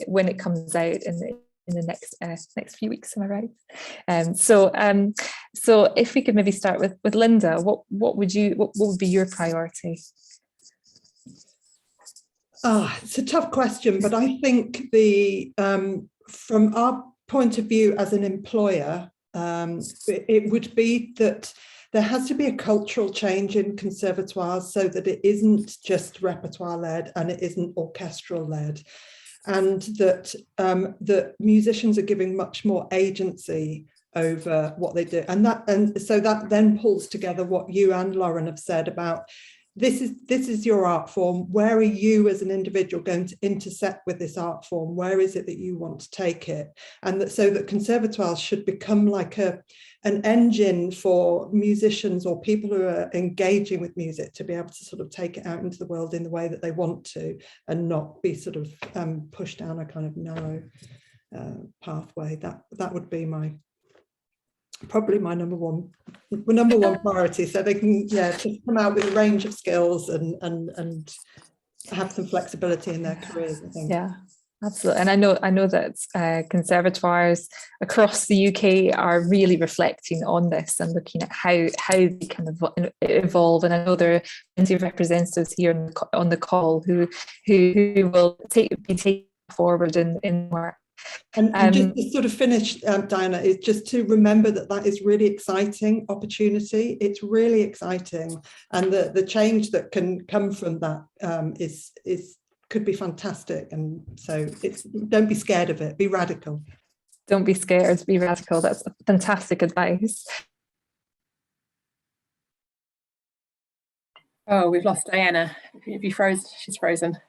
when it comes out in the next few weeks. Am I right? So if we could maybe start with Linda, what would be your priority? It's a tough question, but I think from our point of view as an employer, it would be that there has to be a cultural change in conservatoires so that it isn't just repertoire-led and it isn't orchestral-led, and that musicians are giving much more agency over what they do, and so that then pulls together what you and Lauren have said about this is your art form. Where are you as an individual going to intersect with this art form? Where is it that you want to take it? And so that conservatoires should become like an engine for musicians or people who are engaging with music to be able to sort of take it out into the world in the way that they want to, and not be sort of pushed down a kind of narrow pathway. That would be probably my number one priority, so they can just come out with a range of skills and have some flexibility in their careers, I think. Yeah, absolutely. And I know that conservatoires across the UK are really reflecting on this and looking at how they kind of evolve. And I know there are plenty of representatives here on the call who will be taken forward in work. And just to sort of finish, Diana, is just to remember that is really exciting opportunity. It's really exciting, and the change that can come from that could be fantastic. And so don't be scared of it. Be radical. Don't be scared. Be radical. That's fantastic advice. Oh, we've lost Diana. If you froze, she's frozen.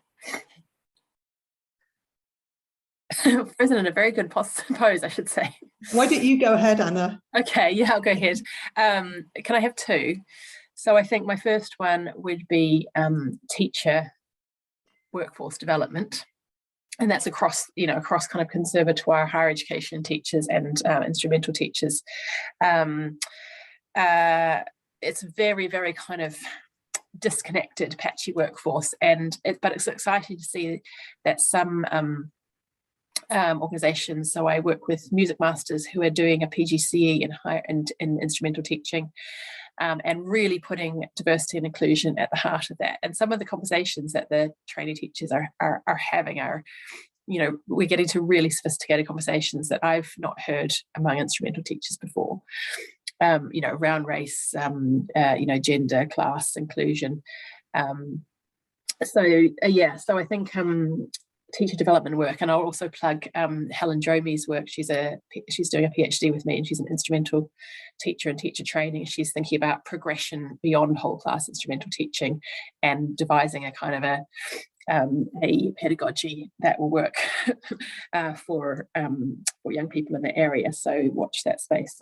Frozen in a very good pose, I should say. Why don't you go ahead, Anna? Okay, yeah, I'll go ahead. Can I have two? So I think my first one would be teacher workforce development, and that's across kind of conservatoire, higher education teachers and instrumental teachers. It's very, very kind of disconnected, patchy workforce, but it's exciting to see that some organisations. So I work with music masters who are doing a PGCE in instrumental teaching, and really putting diversity and inclusion at the heart of that. And some of the conversations that the trainee teachers are having are, we're getting to really sophisticated conversations that I've not heard among instrumental teachers before. Around race, gender, class, inclusion. So I think teacher development work, and I'll also plug Helen Dromey's work. She's doing a PhD with me, and she's an instrumental teacher and teacher training. She's thinking about progression beyond whole class instrumental teaching and devising a kind of a pedagogy that will work for young people in the area. So watch that space.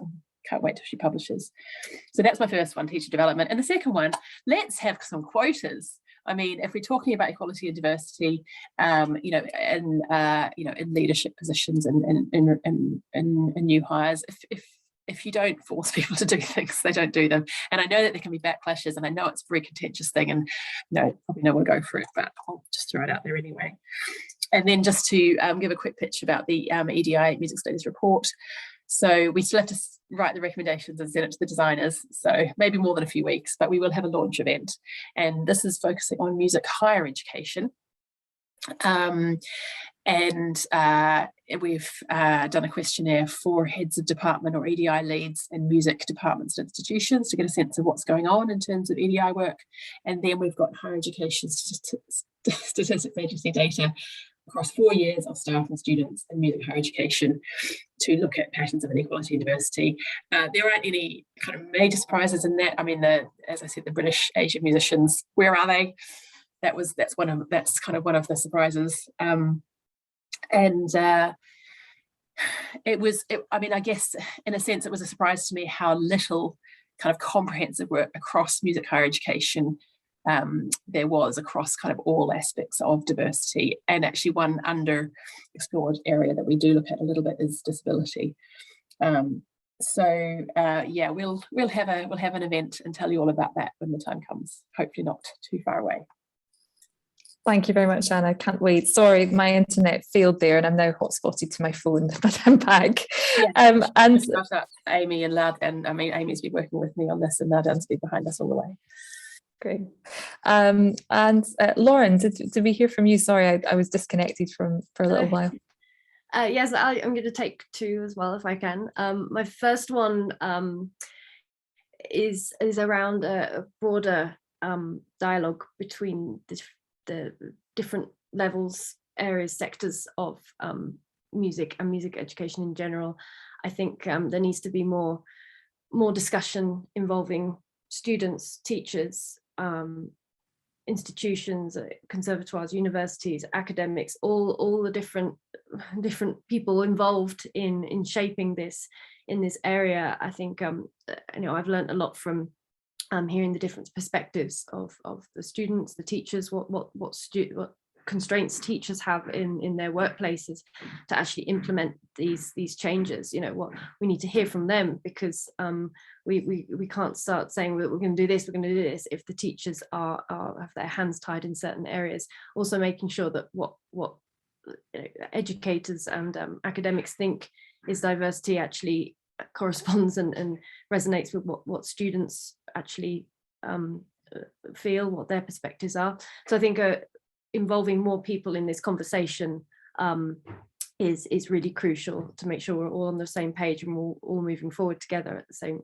Can't wait till she publishes. So that's my first one, teacher development. And the second one, let's have some quotas. I mean, if we're talking about equality and diversity, in leadership positions and in new hires, if you don't force people to do things, they don't do them. And I know that there can be backlashes, and I know it's a very contentious thing, and probably no one will go for it, but I'll just throw it out there anyway. And then just to give a quick pitch about the EDI Music Studies report. So we still have to write the recommendations and send it to the designers, so maybe more than a few weeks, but we will have a launch event, and this is focusing on music higher education. And we've done a questionnaire for heads of department or EDI leads in music departments and institutions to get a sense of what's going on in terms of EDI work. And then we've got higher education statistics agency data across 4 years of staff and students in music higher education to look at patterns of inequality and diversity. There aren't any kind of major surprises in that. I mean, as I said, the British Asian musicians, where are they? That's kind of one of the surprises. I guess in a sense it was a surprise to me how little kind of comprehensive work across music higher education there was across kind of all aspects of diversity. And actually one underexplored area that we do look at a little bit is disability. We'll have an event and tell you all about that when the time comes, hopefully not too far away. Thank you very much, Anna. I can't wait. Sorry, my internet failed there and I'm now hotspotted to my phone, but I'm back. Yeah, and Amy and Lad, and I mean, Amy's been working with me on this and Ladan's been behind us all the way. Great. Lauren, did we hear from you? Sorry, I was disconnected for a little while. Yes, I'm going to take two as well if I can. My first one is around a broader dialogue between the different levels, areas, sectors of music and music education in general. I think there needs to be more discussion involving students, teachers, institutions, conservatoires, universities, academics, all the different people involved in shaping this in this area. I think I've learned a lot from hearing the different perspectives of the students, the teachers, what constraints teachers have in their workplaces to actually implement these changes. What we need to hear from them, because we can't start saying we're going to do this, if the teachers have their hands tied in certain areas. Also making sure that what educators and academics think is diversity actually corresponds and resonates with what students actually feel, what their perspectives are. So I think involving more people in this conversation is really crucial to make sure we're all on the same page and we're all moving forward together at the same